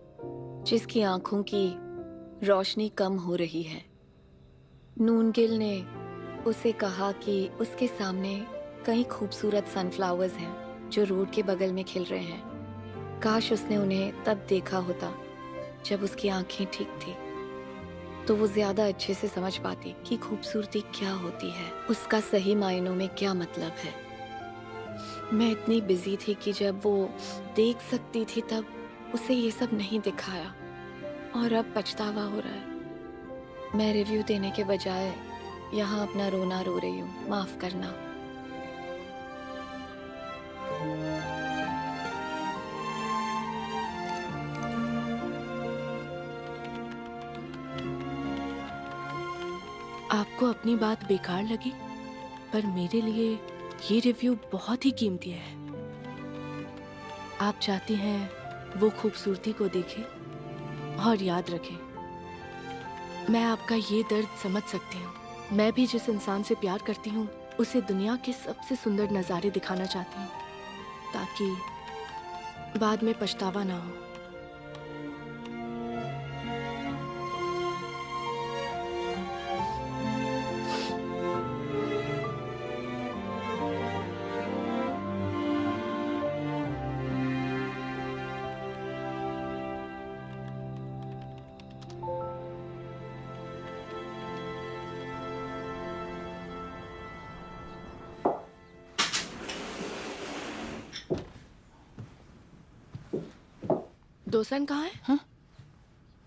जिसकी आंखों की रोशनी कम हो रही है। नूनगिल ने उसे कहा कि उसके सामने कई खूबसूरत सनफ्लावर्स हैं जो रोड के बगल में खिल रहे हैं। काश उसने उन्हें तब देखा होता जब उसकी आंखें ठीक थी, तो वो ज्यादा अच्छे से समझ पाती कि खूबसूरती क्या होती है, उसका सही मायनों में क्या मतलब है। मैं इतनी बिजी थी कि जब वो देख सकती थी तब उसे ये सब नहीं दिखाया, और अब पछतावा हो रहा है। मैं रिव्यू देने के बजाय यहाँ अपना रोना रो रही हूँ, माफ करना। आपको अपनी बात बेकार लगी, पर मेरे लिए ये रिव्यू बहुत ही कीमती है। आप चाहती हैं वो खूबसूरती को देखें और याद रखें। मैं आपका ये दर्द समझ सकती हूँ। मैं भी जिस इंसान से प्यार करती हूँ उसे दुनिया के सबसे सुंदर नज़ारे दिखाना चाहती हूँ, ताकि बाद में पछतावा ना हो। दोसन कहाँ है? हाँ?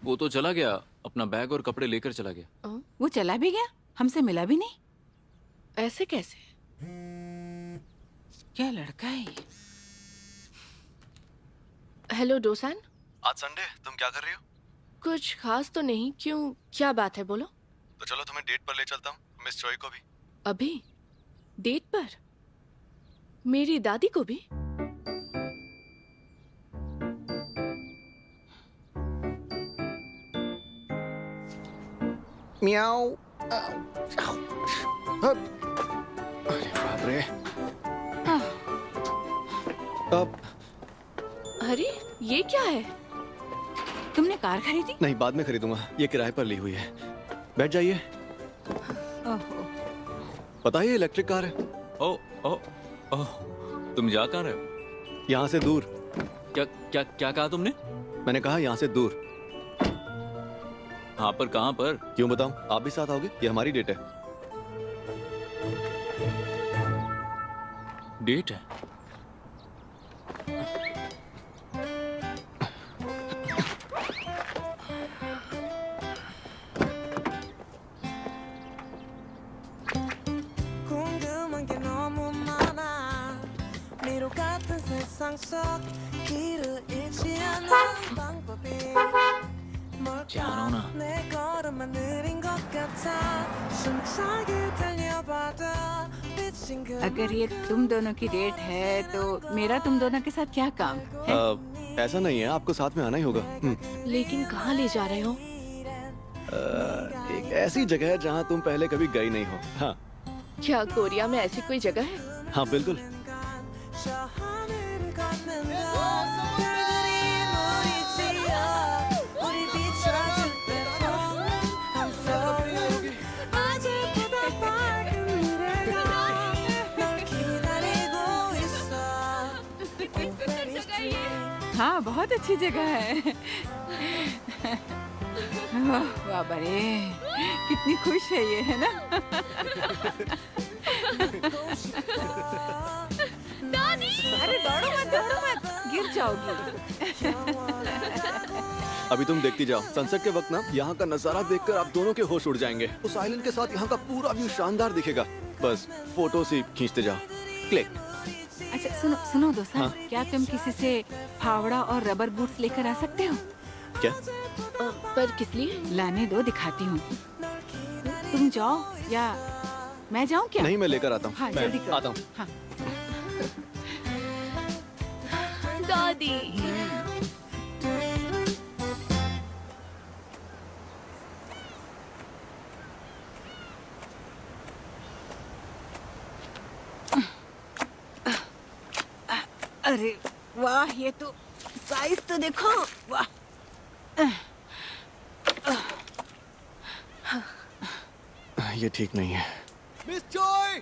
वो तो चला गया, अपना बैग और कपड़े लेकर चला गया। वो चला भी गया, हमसे मिला भी नहीं। ऐसे कैसे? क्या लड़का है ये? हेलो डोसान। आज संडे, तुम क्या कर रही हो? कुछ खास तो नहीं। क्यों, क्या बात है, बोलो। तो चलो तुम्हें डेट पर ले चलता हूँ, मिस चॉय को भी। अभी डेट पर? मेरी दादी को भी? म्याऊ। अरे बाप रे। अब अरे ये क्या है? तुमने कार खरीदी? नहीं, बाद में खरीदूंगा, ये किराए पर ली हुई है। बैठ जाइए। पता है ये इलेक्ट्रिक कार है। ओ ओ ओ, तुम जा कहाँ रहे हो? यहाँ से दूर। क्या क्या क्या कहा तुमने? मैंने कहा यहाँ से दूर। हाँ, पर कहाँ पर? क्यों बताऊं? आप भी साथ आओगे? ये हमारी डेट है। डेट है? जानो ना। अगर ये तुम दोनों की डेट है तो मेरा तुम दोनों के साथ क्या काम है? ऐसा नहीं है, आपको साथ में आना ही होगा। लेकिन कहाँ ले जा रहे हो? एक ऐसी जगह है जहाँ तुम पहले कभी गई नहीं हो। हाँ। क्या कोरिया में ऐसी कोई जगह है? हाँ बिल्कुल। हाँ बहुत अच्छी जगह है। वाह बड़े, कितनी खुश है ये, है ना? दादी! अरे दौड़ो मत, गिर जाओगी। अभी तुम देखती जाओ, सनसेट के वक्त ना यहाँ का नजारा देखकर आप दोनों के होश उड़ जाएंगे। उस आइलैंड के साथ यहाँ का पूरा व्यू शानदार दिखेगा। बस फोटो से खींचते जाओ। क्लिक। अच्छा सुनो दोस्त, हाँ? क्या तुम किसी से फावड़ा और रबर बूट्स लेकर आ सकते हो? क्या? पर किस लिए? लाने दो, दिखाती हूँ। तुम जाओ या मैं जाऊँ क्या? नहीं, मैं लेकर आता हूँ। हाँ, मैं जल्दी करो। आता हूँ। हाँ। दादी। अरे वाह, ये तो साइज तो देखो, वाह। ये ठीक नहीं है। मिस जॉय,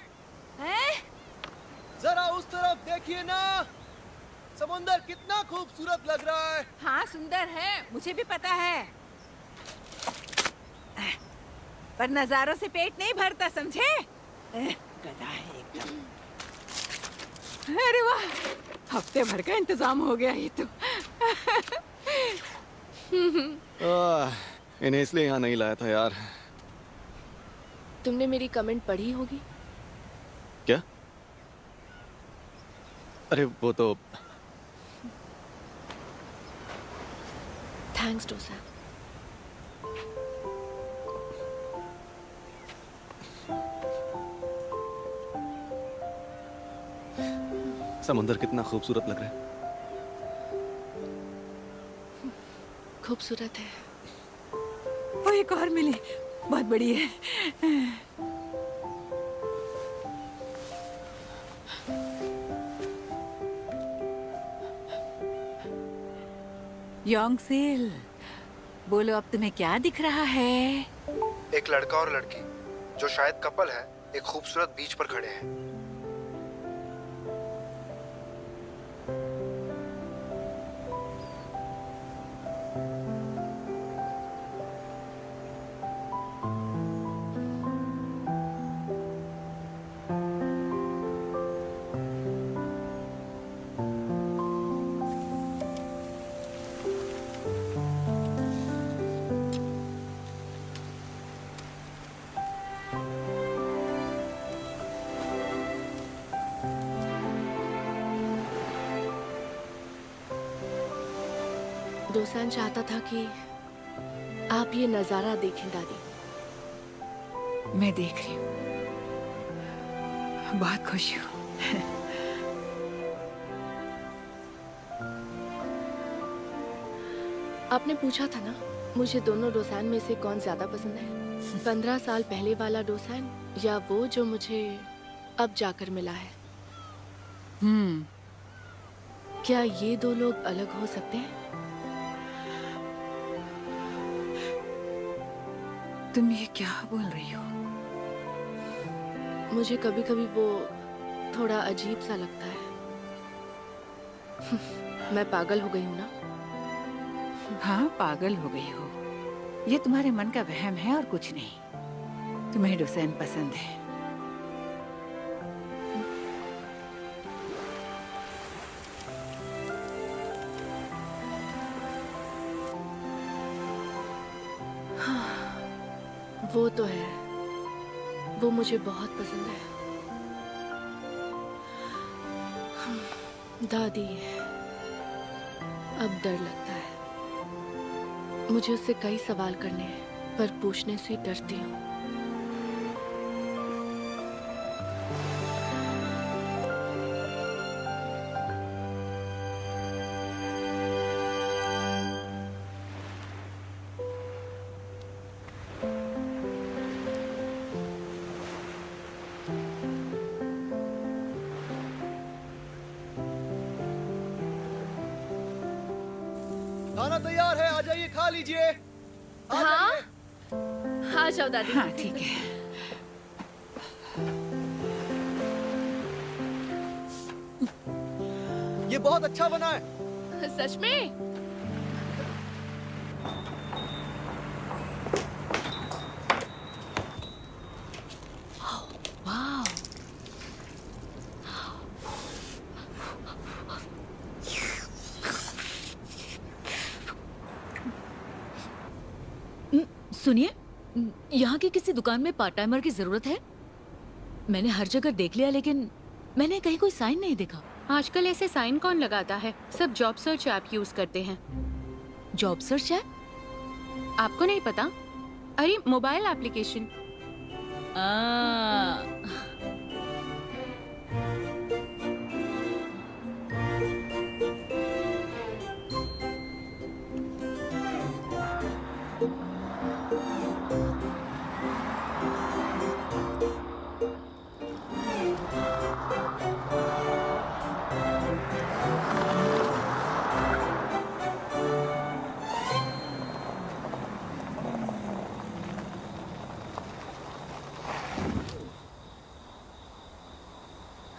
जरा उस तरफ देखिए ना, समुंदर कितना खूबसूरत लग रहा है। हाँ सुंदर है, मुझे भी पता है, पर नजारों से पेट नहीं भरता, समझे? गधा है एकदम। अरे वाह, हफ्ते भर का इंतजाम हो गया ये तो। इन्हें इसलिए यहाँ नहीं लाया था यार। तुमने मेरी कमेंट पढ़ी होगी। क्या? अरे वो तो थैंक्स डोसा। समुंदर कितना खूबसूरत लग रहा है। खूबसूरत है। वो एक और मिली, बहुत बड़ी है। योंगसेल, बोलो अब तुम्हें क्या दिख रहा है? एक लड़का और लड़की जो शायद कपल है, एक खूबसूरत बीच पर खड़े हैं। दोसान चाहता था कि आप ये नजारा देखें दादी। मैं देख रही हूँ, बहुत खुश हूँ। आपने पूछा था ना, मुझे दोनों डोसान में से कौन ज्यादा पसंद है? 15 साल पहले वाला डोसान या वो जो मुझे अब जाकर मिला है? क्या ये दो लोग अलग हो सकते हैं? तुम ये क्या बोल रही हो? मुझे कभी कभी वो थोड़ा अजीब सा लगता है। मैं पागल हो गई हूँ ना? हाँ, पागल हो गई हो। ये तुम्हारे मन का वहम है और कुछ नहीं। तुम्हें डोसान पसंद है। वो तो है, वो मुझे बहुत पसंद है। दादी अब डर लगता है। मुझे उससे कई सवाल करने हैं, पर पूछने से डरती हूँ। खाना तैयार है, आ जाइए खा लीजिए। हाँ आ जाओ दादी। हाँ ठीक है। ये बहुत अच्छा बना है। सच में? वाह। सुनिए, यहाँ की किसी दुकान में पार्ट टाइमर की जरूरत है? मैंने हर जगह देख लिया लेकिन मैंने कहीं कोई साइन नहीं देखा। आजकल ऐसे साइन कौन लगाता है? सब जॉब सर्च ऐप यूज करते हैं। Job search app? आपको नहीं पता? अरे मोबाइल एप्लीकेशन।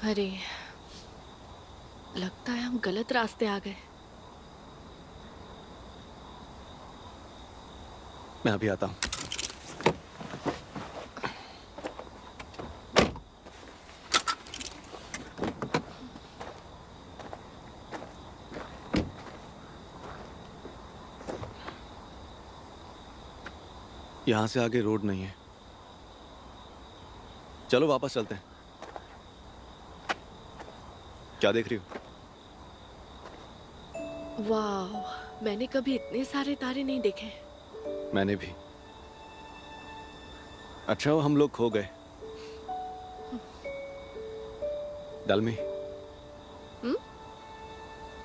अरे लगता है हम गलत रास्ते आ गए। मैं अभी आता हूँ। यहाँ से आगे रोड नहीं है। चलो वापस चलते हैं। क्या देख रही हो? वाह, मैंने कभी इतने सारे तारे नहीं देखे। मैंने भी। अच्छा वो हम लोग खो गए। डालमी,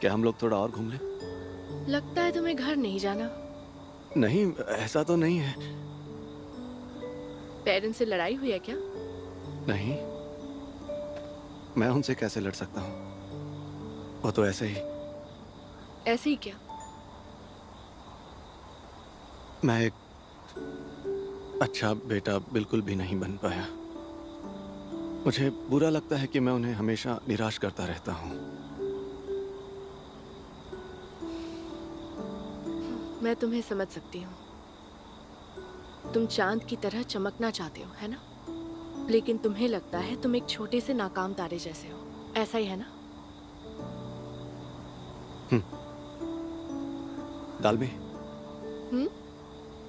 क्या हम लोग थोड़ा और घूम लें? लगता है तुम्हें घर नहीं जाना। नहीं, ऐसा तो नहीं है। पेरेंट्स से लड़ाई हुई है क्या? नहीं, मैं उनसे कैसे लड़ सकता हूँ? वो तो ऐसे ही। ऐसे ही क्या? मैं एक अच्छा बेटा बिल्कुल भी नहीं बन पाया। मुझे बुरा लगता है कि मैं उन्हें हमेशा निराश करता रहता हूँ। मैं तुम्हें समझ सकती हूँ। तुम चांद की तरह चमकना चाहते हो, है ना? लेकिन तुम्हें लगता है तुम एक छोटे से नाकाम तारे जैसे हो। ऐसा ही है ना? डालमी,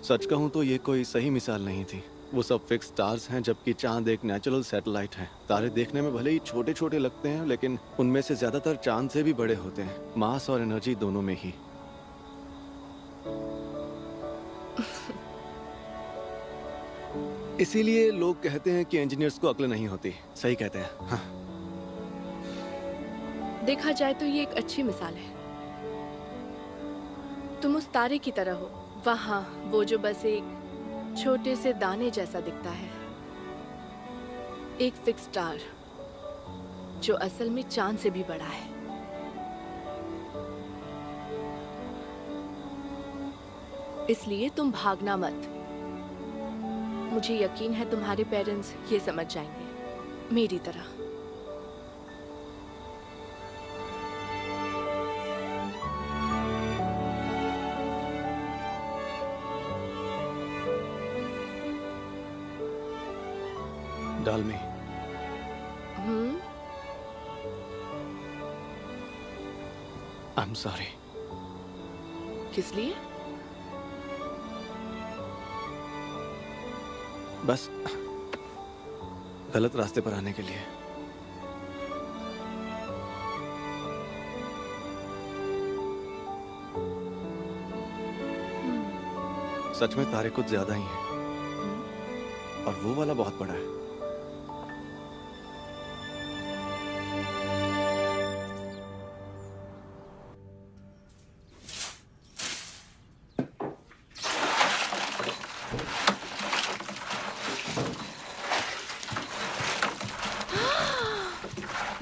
सच कहूं तो ये कोई सही मिसाल नहीं थी। वो सब फिक्स स्टार्स हैं, जबकि चांद एक नेचुरल सैटेलाइट है। तारे देखने में भले ही छोटे छोटे लगते हैं, लेकिन उनमें से ज्यादातर चांद से भी बड़े होते हैं, मास और एनर्जी दोनों में ही। इसीलिए लोग कहते हैं कि इंजीनियर्स को अक्ल नहीं होती। सही कहते हैं। हाँ। देखा जाए तो ये एक अच्छी मिसाल है। तुम उस तारे की तरह हो, वहां वो जो बस एक छोटे से दाने जैसा दिखता है, एक फिक्स स्टार जो असल में चांद से भी बड़ा है। इसलिए तुम भागना मत। मुझे यकीन है तुम्हारे पेरेंट्स ये समझ जाएंगे, मेरी तरह। डालमी, आई एम सॉरी। किस लिए? बस गलत रास्ते पर आने के लिए। सच में तारे कुछ ज्यादा ही हैं। और वो वाला बहुत बड़ा है।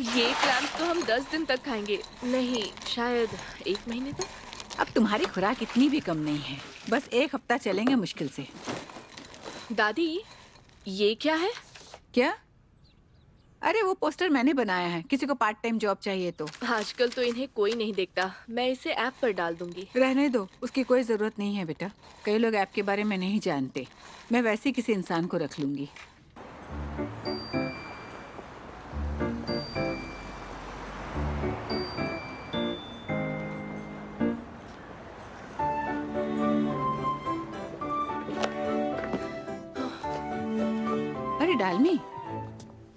ये क्लैम्स तो हम 10 दिन तक खाएंगे, नहीं शायद 1 महीने तक। अब तुम्हारी खुराक इतनी भी कम नहीं है, बस 1 हफ्ता चलेंगे मुश्किल से। दादी ये क्या है? क्या? अरे वो पोस्टर मैंने बनाया है, किसी को पार्ट टाइम जॉब चाहिए तो। आजकल तो इन्हें कोई नहीं देखता, मैं इसे ऐप पर डाल दूंगी। रहने दो, उसकी कोई जरूरत नहीं है बेटा। कई लोग ऐप के बारे में नहीं जानते, मैं वैसे किसी इंसान को रख लूंगी। डालमी,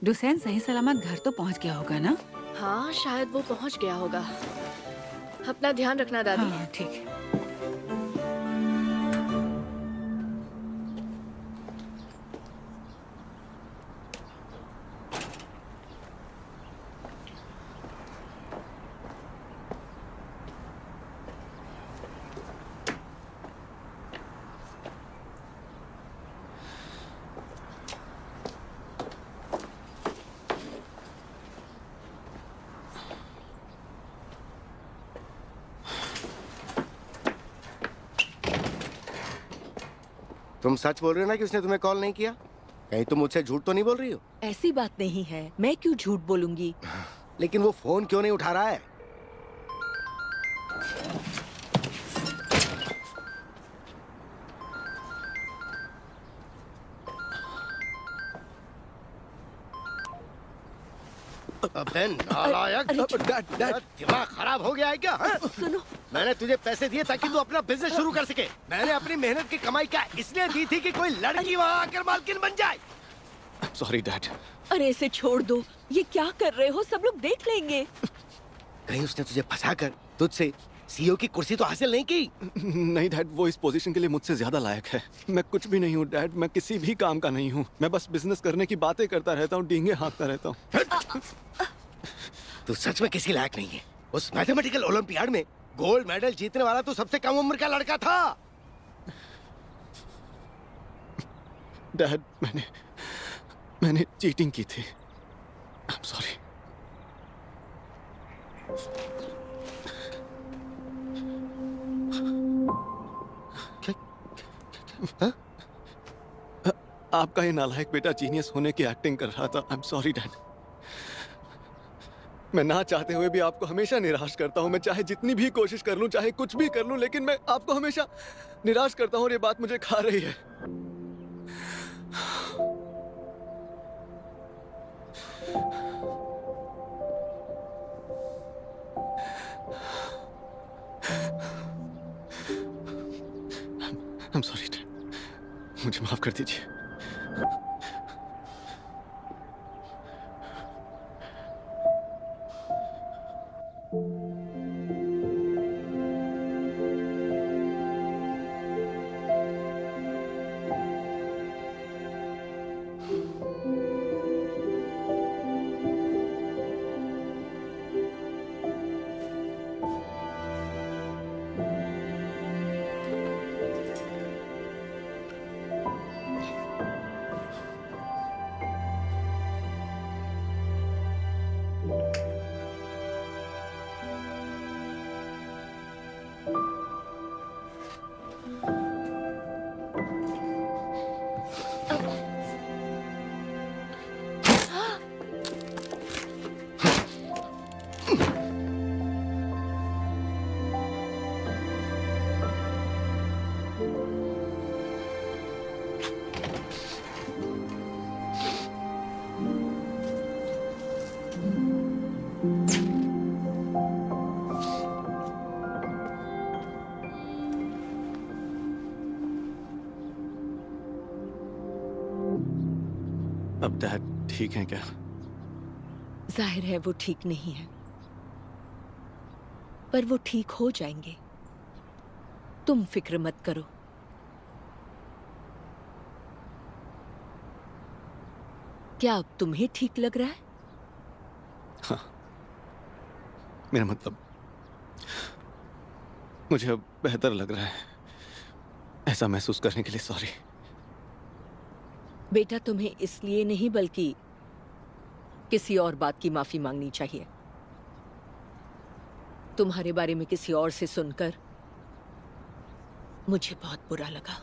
डुसैन सही सलामत घर तो पहुंच गया होगा ना? हाँ शायद वो पहुंच गया होगा। अपना ध्यान रखना दादी। हाँ ठीक। तुम सच बोल रहे हो ना कि उसने तुम्हें कॉल नहीं किया? कहीं तुम मुझसे झूठ तो नहीं बोल रही हो? ऐसी बात नहीं है, मैं क्यों झूठ बोलूंगी? लेकिन वो फोन क्यों नहीं उठा रहा है? अबे नालायक, दिमाग खराब हो गया है क्या? सुनो, मैंने तुझे पैसे दिए ताकि तू अपना बिजनेस शुरू कर सके। मैंने अपनी मेहनत की कमाई क्या इसलिए दी थी कि कोई लड़की वहाँ आकर मालकिन बन जाए। Sorry dad. अरे इसे छोड़ दो, ये क्या कर रहे हो? सब लोग देख लेंगे। कहीं उसने तुझे फंसाकर तुझसे सीईओ की कुर्सी तो हासिल नहीं की? नहीं डैड, वो इस पोजीशन के लिए मुझसे ज्यादा लायक है। मैं कुछ भी नहीं हूँ डैड, मैं किसी भी काम का नहीं हूँ। मैं बस बिजनेस करने की बातें करता रहता हूँ, डींगे हाँकता रहता हूँ। तू सच में किसी लायक नहीं है। उस मैथमेटिकल ओलंपियाड में गोल्ड मेडल जीतने वाला तू सबसे कम उम्र का लड़का था। डैड, मैंने चीटिंग की थी। I am sorry. आपका ये नालायक बेटा जीनियस होने की एक्टिंग कर रहा था। I am sorry dad. मैं ना चाहते हुए भी आपको हमेशा निराश करता हूँ। मैं चाहे जितनी भी कोशिश कर लूँ, चाहे कुछ भी कर लूँ, लेकिन मैं आपको हमेशा निराश करता हूँ और ये बात मुझे खा रही है। आई एम सॉरी डैड, मुझे माफ कर दीजिए। अब डैड ठीक है क्या? जाहिर है वो ठीक नहीं है, पर वो ठीक हो जाएंगे। तुम फिक्र मत करो। क्या अब तुम्हें ठीक लग रहा है? हाँ, मेरा मतलब मुझे अब बेहतर लग रहा है। ऐसा महसूस करने के लिए सॉरी। बेटा, तुम्हें इसलिए नहीं बल्कि किसी और बात की माफी मांगनी चाहिए। तुम्हारे बारे में किसी और से सुनकर मुझे बहुत बुरा लगा।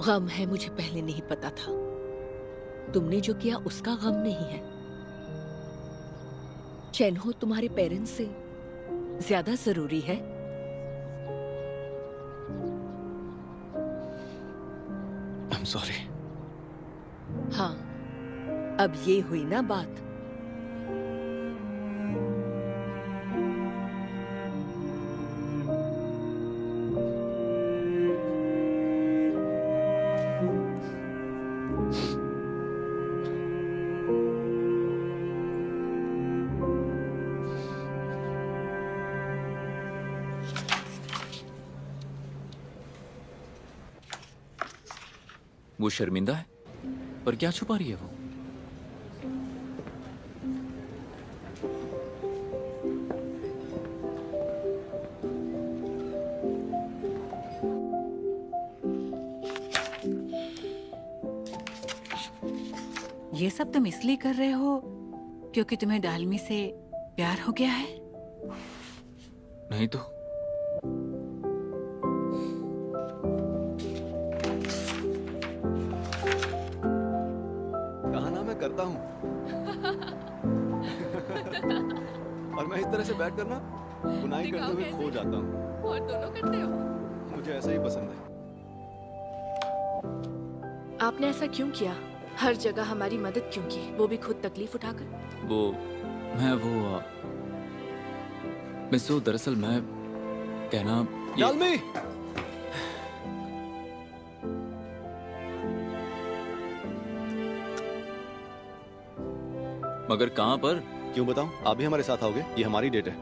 गम है, मुझे पहले नहीं पता था। तुमने जो किया उसका गम नहीं है। चैन हो तुम्हारे पेरेंट्स से ज्यादा जरूरी है। I'm sorry। हाँ, अब ये हुई ना बात। वो शर्मिंदा है, पर क्या छुपा रही है वो? ये सब तुम इसलिए कर रहे हो क्योंकि तुम्हें डालमी से प्यार हो गया है? नहीं तो। करता हूँ। और मैं इस तरह से बैठ कर ना बुनाई करते हुए खो जाता हूँ। और दोनों करते हो? मुझे ऐसा ही पसंद है। आपने ऐसा क्यों किया? हर जगह हमारी मदद क्यों की? वो भी खुद तकलीफ उठाकर। मिसो, दरअसल मैं कहना डालमी! मगर कहाँ पर? क्यों बताऊं? आप भी हमारे साथ आओगे? ये हमारी डेट है।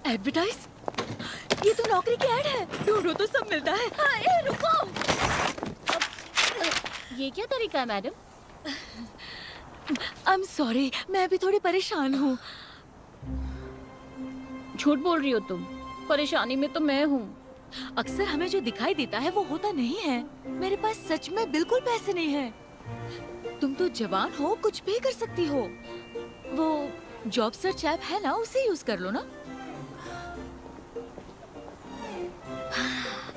एडवर्टाइज? ये तो नौकरी की ऐड है। ढूंढो तो सब मिलता है। हाँ, ए, रुको। ये क्या तरीका है मैडम? आई एम सॉरी, मैं भी थोड़ी परेशान हूँ। झूठ बोल रही हो तुम। परेशानी में तो मैं हूँ। अक्सर हमें जो दिखाई देता है वो होता नहीं है। मेरे पास सच में बिल्कुल पैसे नहीं है। तुम तो जवान हो, कुछ भी कर सकती हो। वो जॉब सर्च ऐप है ना, उसे यूज कर लो ना।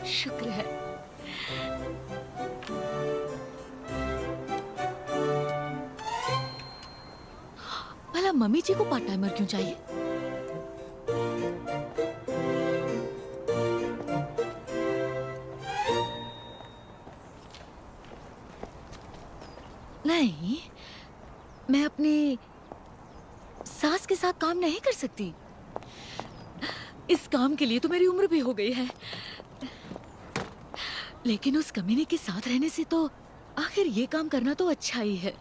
शुक्र है। भला मम्मी जी को पार्ट टाइमर क्यों चाहिए? नहीं, मैं अपनी सास के साथ काम नहीं कर सकती। इस काम के लिए तो मेरी उम्र भी हो गई है। लेकिन उस कमीने के साथ रहने से तो आखिर ये काम करना तो अच्छा ही है।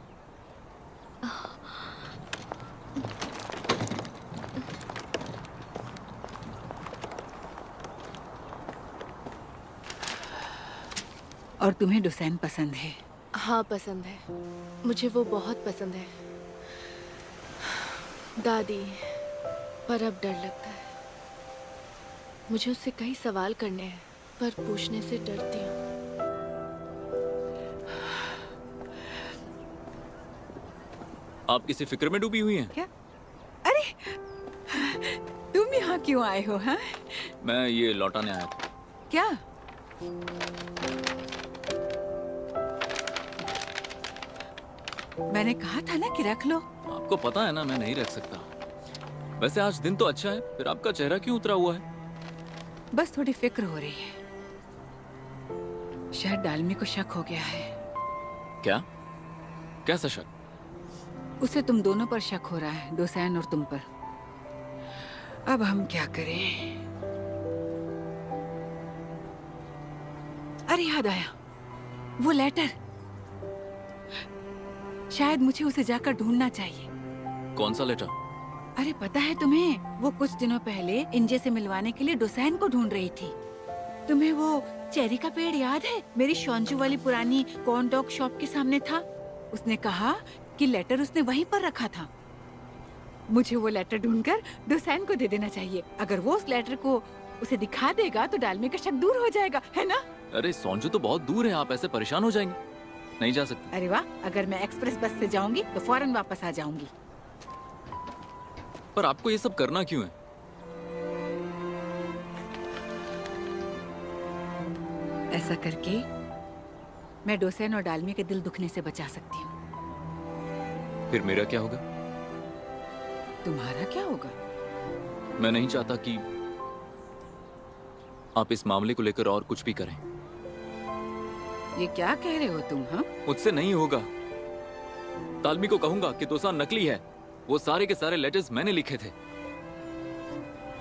और तुम्हें डुसैन पसंद है? हाँ, पसंद है। मुझे वो बहुत पसंद है दादी, पर अब डर लगता है। मुझे उससे कई सवाल करने हैं, पर पूछने से डरती हूँ। आप किसी फिक्र में डूबी हुई हैं? क्या? अरे, तुम यहाँ क्यों आए हो? हाँ, मैं ये लौटाने आया था। क्या? मैंने कहा था ना कि रख लो। आपको पता है ना मैं नहीं रख सकता। वैसे आज दिन तो अच्छा है, फिर आपका चेहरा क्यों उतरा हुआ है? बस थोड़ी फिक्र हो रही है। शायद डालमी को शक हो गया है। क्या? कैसा शक? उसे तुम दोनों पर शक हो रहा है, डोसैन और तुम पर। अब हम क्या करें? अरे याद आया, वो लेटर। शायद मुझे उसे जाकर ढूंढना चाहिए। कौन सा लेटर? अरे पता है तुम्हें, वो कुछ दिनों पहले इंजे से मिलवाने के लिए डोसैन को ढूंढ रही थी। तुम्हें वो चेरी का पेड़ याद है? मेरी शॉन्जू वाली पुरानी कॉर्न डॉग शॉप के सामने था। उसने कहा कि लेटर उसने वहीं पर रखा था। मुझे वो लेटर ढूंढकर डोसैन को दे देना चाहिए। अगर वो उस लेटर को उसे दिखा देगा तो डालमी का शक दूर हो जाएगा, है ना? अरे सोंजू तो बहुत दूर है, आप ऐसे परेशान हो जाएंगे। नहीं जा सकते। अरे वाह, अगर मैं एक्सप्रेस बस से जाऊंगी तो फौरन वापस आ जाऊंगी। पर आपको ये सब करना क्यों है? ऐसा करके मैं डोसैन और डालमी के दिल दुखने से बचा सकती हूँ। फिर मेरा क्या होगा? तुम्हारा क्या होगा? मैं नहीं चाहता कि आप इस मामले को लेकर और कुछ भी करें। ये क्या कह रहे हो तुम? हाँ, मुझसे नहीं होगा। तालमी को कहूंगा कि दोसान नकली है। वो सारे के सारे लेटर्स मैंने लिखे थे।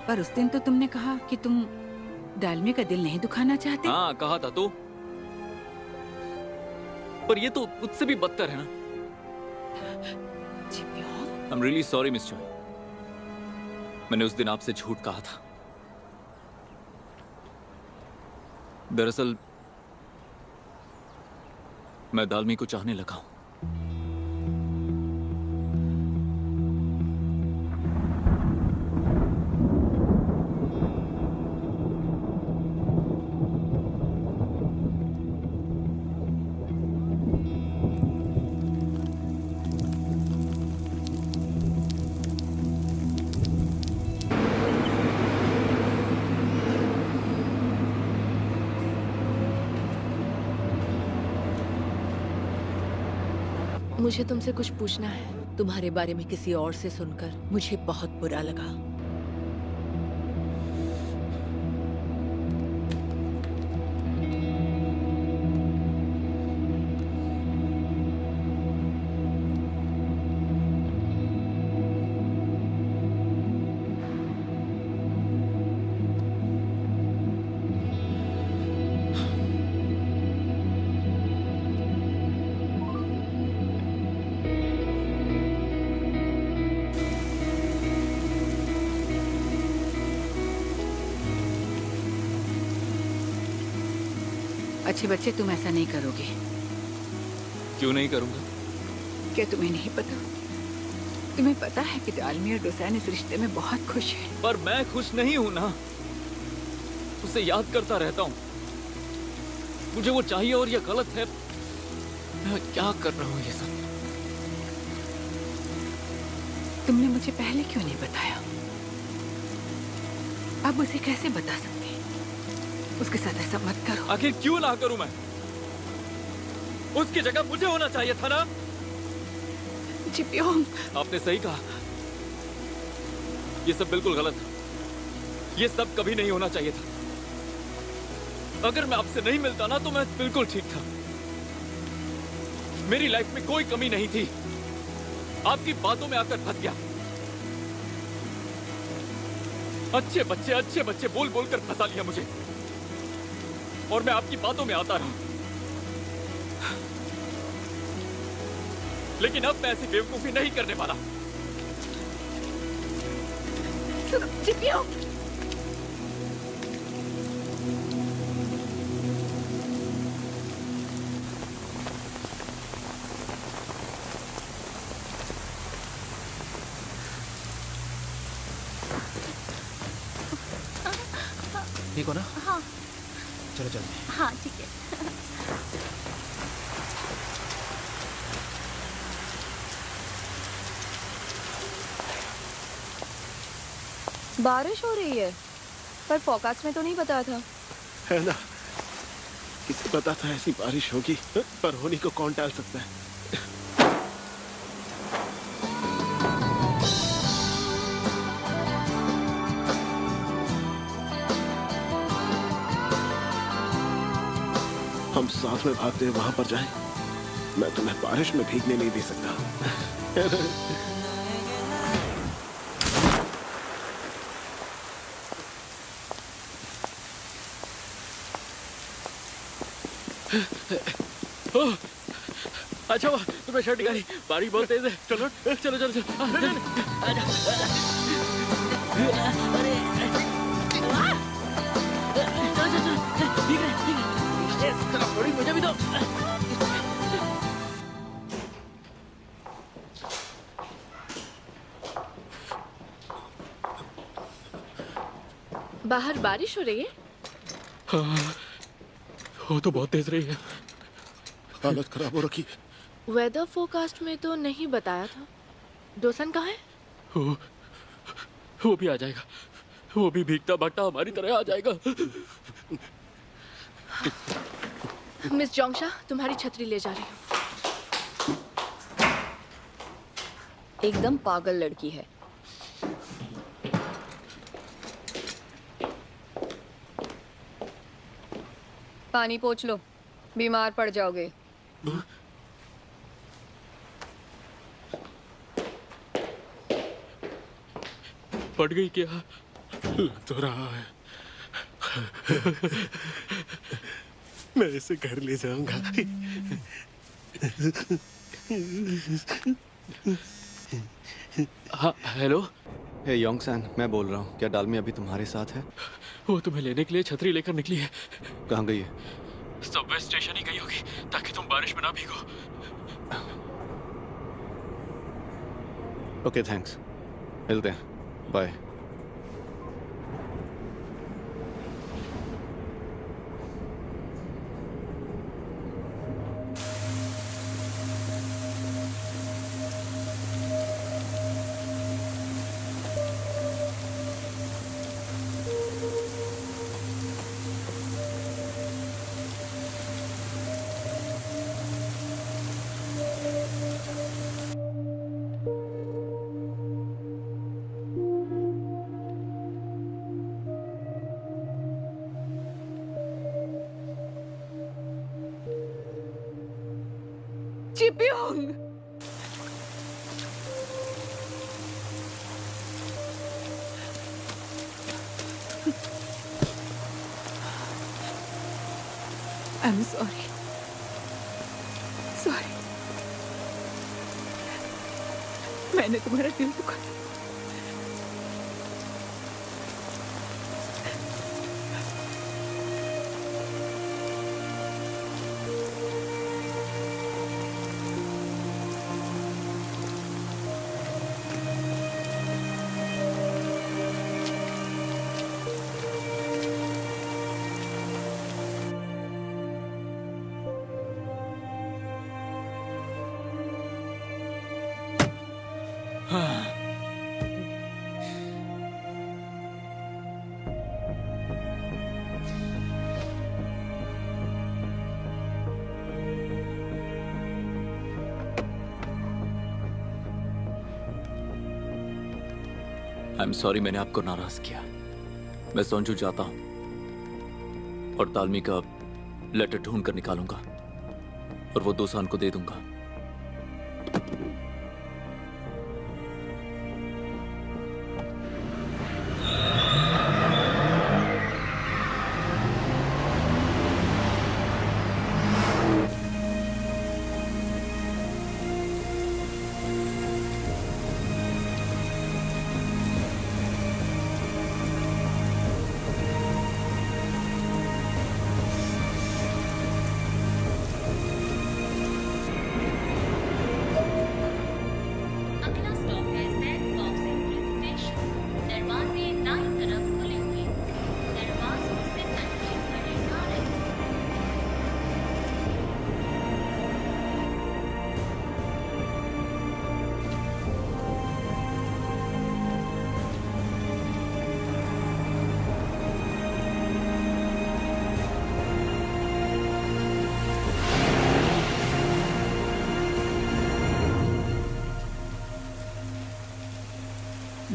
पर उस दिन तो तुमने कहा कि तुम डालमी का दिल नहीं दुखाना चाहते। हाँ, कहा था तो। पर ये तो उससे भी बदतर है ना। I'm really sorry, miss चॉय। मैंने उस दिन आपसे झूठ कहा था। दरअसल मैं दालमी को चाहने लगा हूं। मुझे तुमसे कुछ पूछना है। तुम्हारे बारे में किसी और से सुनकर मुझे बहुत बुरा लगा। अच्छे बच्चे, तुम ऐसा नहीं करोगे। क्यों नहीं करूंगा? क्या तुम्हें नहीं पता? तुम्हें पता है कि डालमी और डोसैन इस रिश्ते में बहुत खुश हैं। पर मैं खुश नहीं हूं ना। उसे याद करता रहता हूं। मुझे वो चाहिए और ये गलत है। मैं क्या कर रहा हूं ये सब? तुमने मुझे पहले क्यों नहीं बताया? अब उसे कैसे बता सकते? उसके साथ ऐसा मत करो। आखिर क्यों ना करूं मैं? उसकी जगह मुझे होना चाहिए था ना। जिप्योंग, आपने सही कहा। ये सब बिल्कुल गलत है। ये सब कभी नहीं होना चाहिए था। अगर मैं आपसे नहीं मिलता ना तो मैं बिल्कुल ठीक था। मेरी लाइफ में कोई कमी नहीं थी। आपकी बातों में आकर फंस गया। अच्छे बच्चे बोल बोल कर फंसा लिया मुझे, और मैं आपकी बातों में आता रहा। लेकिन अब मैं ऐसी बेवकूफी नहीं करने वाला। जिप्योंग, ठीक हो ना? हाँ चलो चलते हैं। हाँ ठीक है। बारिश हो रही है, पर फोरकास्ट में तो नहीं बताया था। है ना, किसे पता था ऐसी बारिश होगी? पर होनी को कौन टाल सकता है? हम साथ में भागते वहां पर जाएं। मैं तुम्हें बारिश में भीगने नहीं दे सकता। अच्छा हुआ तुम्हें शर्ट निकाली, बारिश बहुत तेज है। चलो चलो चलो चलो। ठीक है ठीक है, थोड़ी मुझे भी दो। बाहर बारिश हो रही है? हाँ, वो तो बहुत तेज रही है। हालत खराब हो रखी। वेदर फोरकास्ट में तो नहीं बताया था। डोसन कहाँ है? वो भी आ जाएगा, वो भी भीगता भागता हमारी तरह आ जाएगा। मिस जोंगशा, तुम्हारी छतरी ले जा रही हूँ। एकदम पागल लड़की है। पानी पोंछ लो, बीमार पड़ जाओगे। पड़ गई क्या? लग तो रहा है। मैं इसे घर ले जाऊंगा। हाँ हेलो। हे योंगसन, मैं बोल रहा हूँ। क्या डालमी अभी तुम्हारे साथ है? वो तुम्हें लेने के लिए छतरी लेकर निकली है। कहाँ गई है? सबवे स्टेशन ही गई होगी ताकि तुम बारिश में ना भीगो। ओके थैंक्स, मिलते हैं, बाय। चिप्योंग, I'm sorry. Sorry. मैंने तुम्हारा दिल दुखाया। आई एम सॉरी, मैंने आपको नाराज किया। मैं सोंजू जाता हूं और तालमी का लेटर ढूंढ कर निकालूंगा और वो दोसान को दे दूंगा।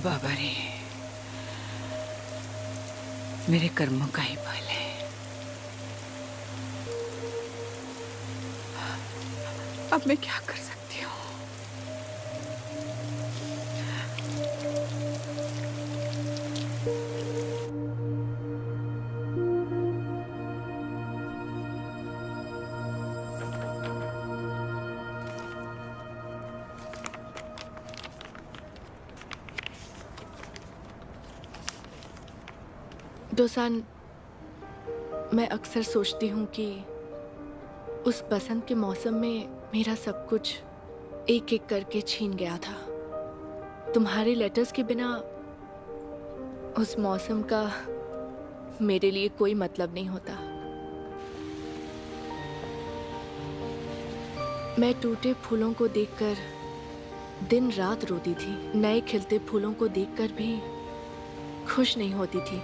बाबा रे, मेरे कर्मों का ही फल है। अब मैं क्या कर सकती हूँ? डोसान, मैं अक्सर सोचती हूँ कि उस बसंत के मौसम में मेरा सब कुछ एक एक करके छीन गया था। तुम्हारे लेटर्स के बिना उस मौसम का मेरे लिए कोई मतलब नहीं होता। मैं टूटे फूलों को देखकर दिन रात रोती थी, नए खिलते फूलों को देखकर भी खुश नहीं होती थी।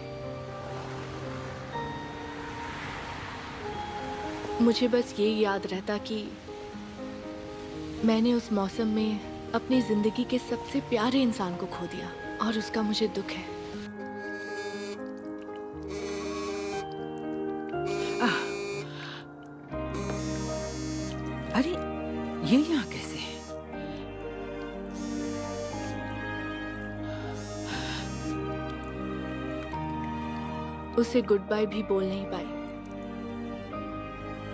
मुझे बस ये याद रहता कि मैंने उस मौसम में अपनी जिंदगी के सबसे प्यारे इंसान को खो दिया और उसका मुझे दुख है। अरे ये यहाँ कैसे है? उसे गुड बाय भी बोल नहीं पाई।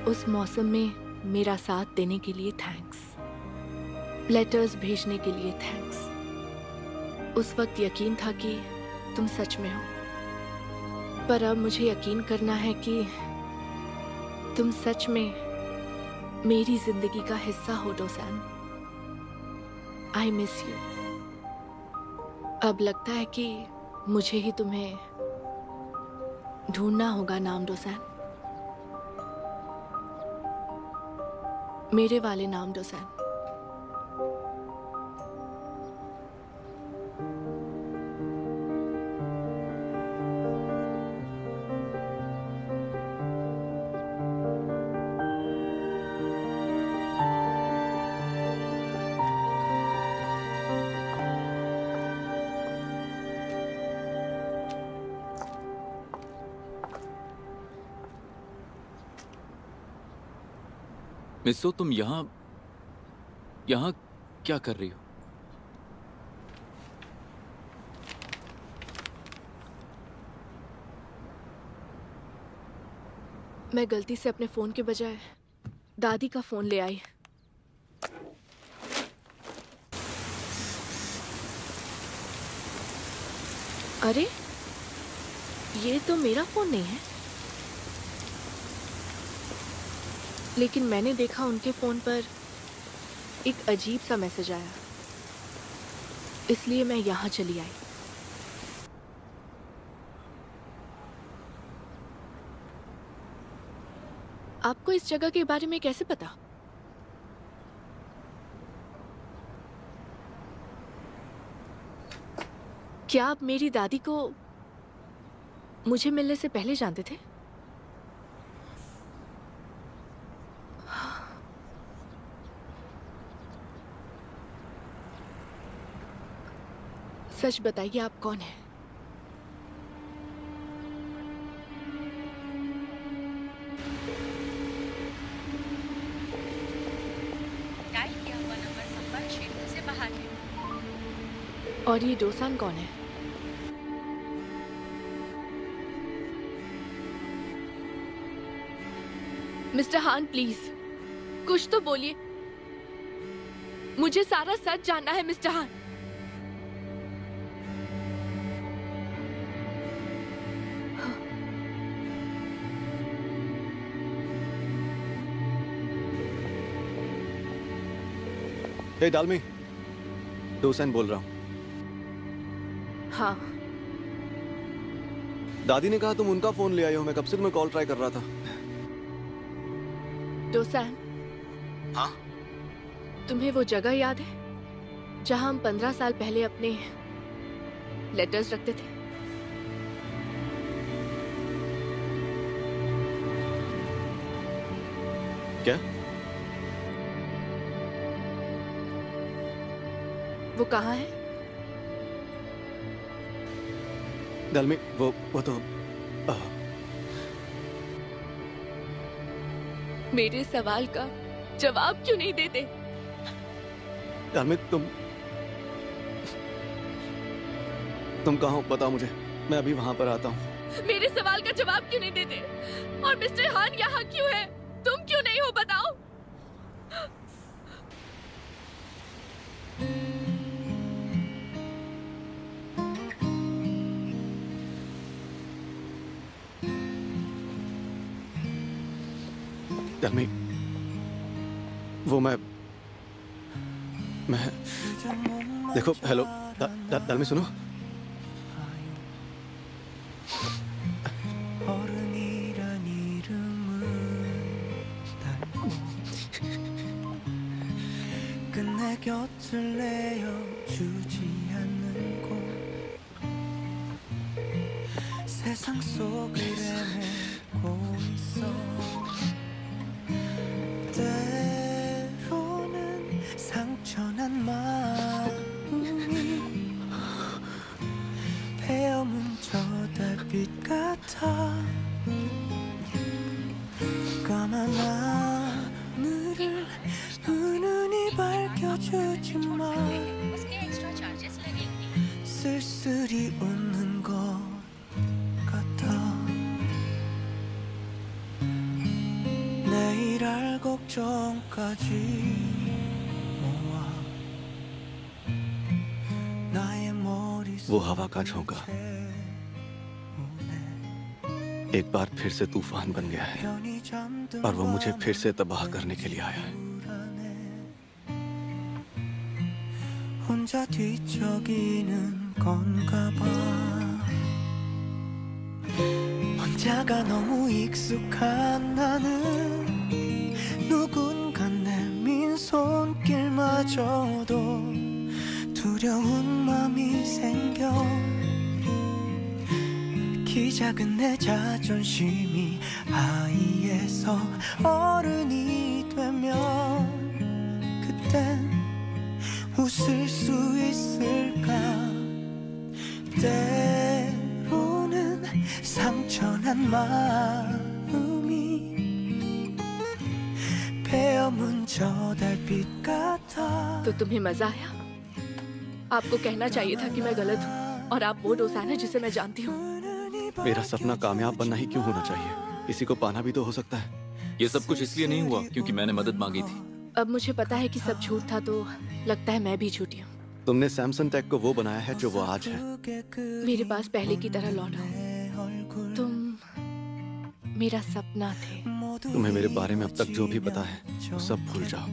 उस मौसम में मेरा साथ देने के लिए थैंक्स, लेटर्स भेजने के लिए थैंक्स। उस वक्त यकीन था कि तुम सच में हो, पर अब मुझे यकीन करना है कि तुम सच में मेरी जिंदगी का हिस्सा हो डोसान। I miss you. अब लगता है कि मुझे ही तुम्हें ढूंढना होगा नाम डोसान, मेरे वाले नाम डोसान। मिस्सो, तुम यहाँ क्या कर रही हो? मैं गलती से अपने फोन के बजाय दादी का फोन ले आई। अरे, ये तो मेरा फोन नहीं है। लेकिन मैंने देखा उनके फोन पर एक अजीब सा मैसेज आया, इसलिए मैं यहाँ चली आई। आपको इस जगह के बारे में कैसे पता? क्या आप मेरी दादी को मुझे मिलने से पहले जानते थे? सच बताइए, आप कौन हैं? डायल किया हुआ नंबर संपर्क क्षेत्र से बाहर है। और ये डोसान कौन है? मिस्टर हान, प्लीज कुछ तो बोलिए। मुझे सारा सच जानना है मिस्टर हान। हे डालमी, डोसान बोल रहा हूँ। हाँ। दादी ने कहा तुम उनका फोन ले आई हो। मैं कब से तुम्हें कॉल ट्राई कर रहा था। डोसान, हाँ? तुम्हें वो जगह याद है जहां हम 15 साल पहले अपने लेटर्स रखते थे? क्या? वो कहाँ है? डालमी, वो तो मेरे सवाल का जवाब क्यों नहीं देते? डालमी, तुम कहाँ हो? बताओ मुझे, मैं अभी वहां पर आता हूँ। मेरे सवाल का जवाब क्यों नहीं देते? और मिस्टर हान यहाँ क्यों है? तुम क्यों नहीं हो, बताओ। डलमी, वो मैं देखो, हेलो डलमी सुनो। 곁을 내어주지 않는 곳 세상 속을 헤매고 있어 때로는 상처난 마음이 베어문 저 달빛 같아 까만 하늘을 은은히 밝혀주지만 쓸쓸히 웃는 것 같아 내일 할 걱정까지 모아 나의 머릿속 वो हवा का झोंका एक बार फिर से तूफान बन गया है और वो मुझे फिर से तबाह करने के लिए आया है। 혼자 뒤척이는 건가 봐 혼자가 너무 익숙한 나는 누군가 내민 손길마저도 두려운 맘이 생겨 키 작은 내 자존심이 아이에서 어른이 되면 그땐 웃을 수 있을까 때로는 상처난 마음이 베어문 저 달빛 같아 तो तुम्हें मजा आया? आपको कहना चाहिए था कि मैं गलत हूँ और आप वो डोसान है जिसे मैं जानती हूँ। मेरा सपना कामयाब बनना ही क्यों होना चाहिए? किसी को पाना भी तो हो सकता है। ये सब कुछ इसलिए नहीं हुआ क्योंकि मैंने मदद मांगी थी। अब मुझे पता है कि सब झूठ था तो लगता है मैं भी झूठी हूँ। तुमने सैमसंग टेक को वो बनाया है जो वो आज है। मेरे पास पहले की तरह लौटो। तुम मेरा सपना थे। तुम्हें मेरे बारे में अब तक जो भी पता है वो सब भूल जाओ।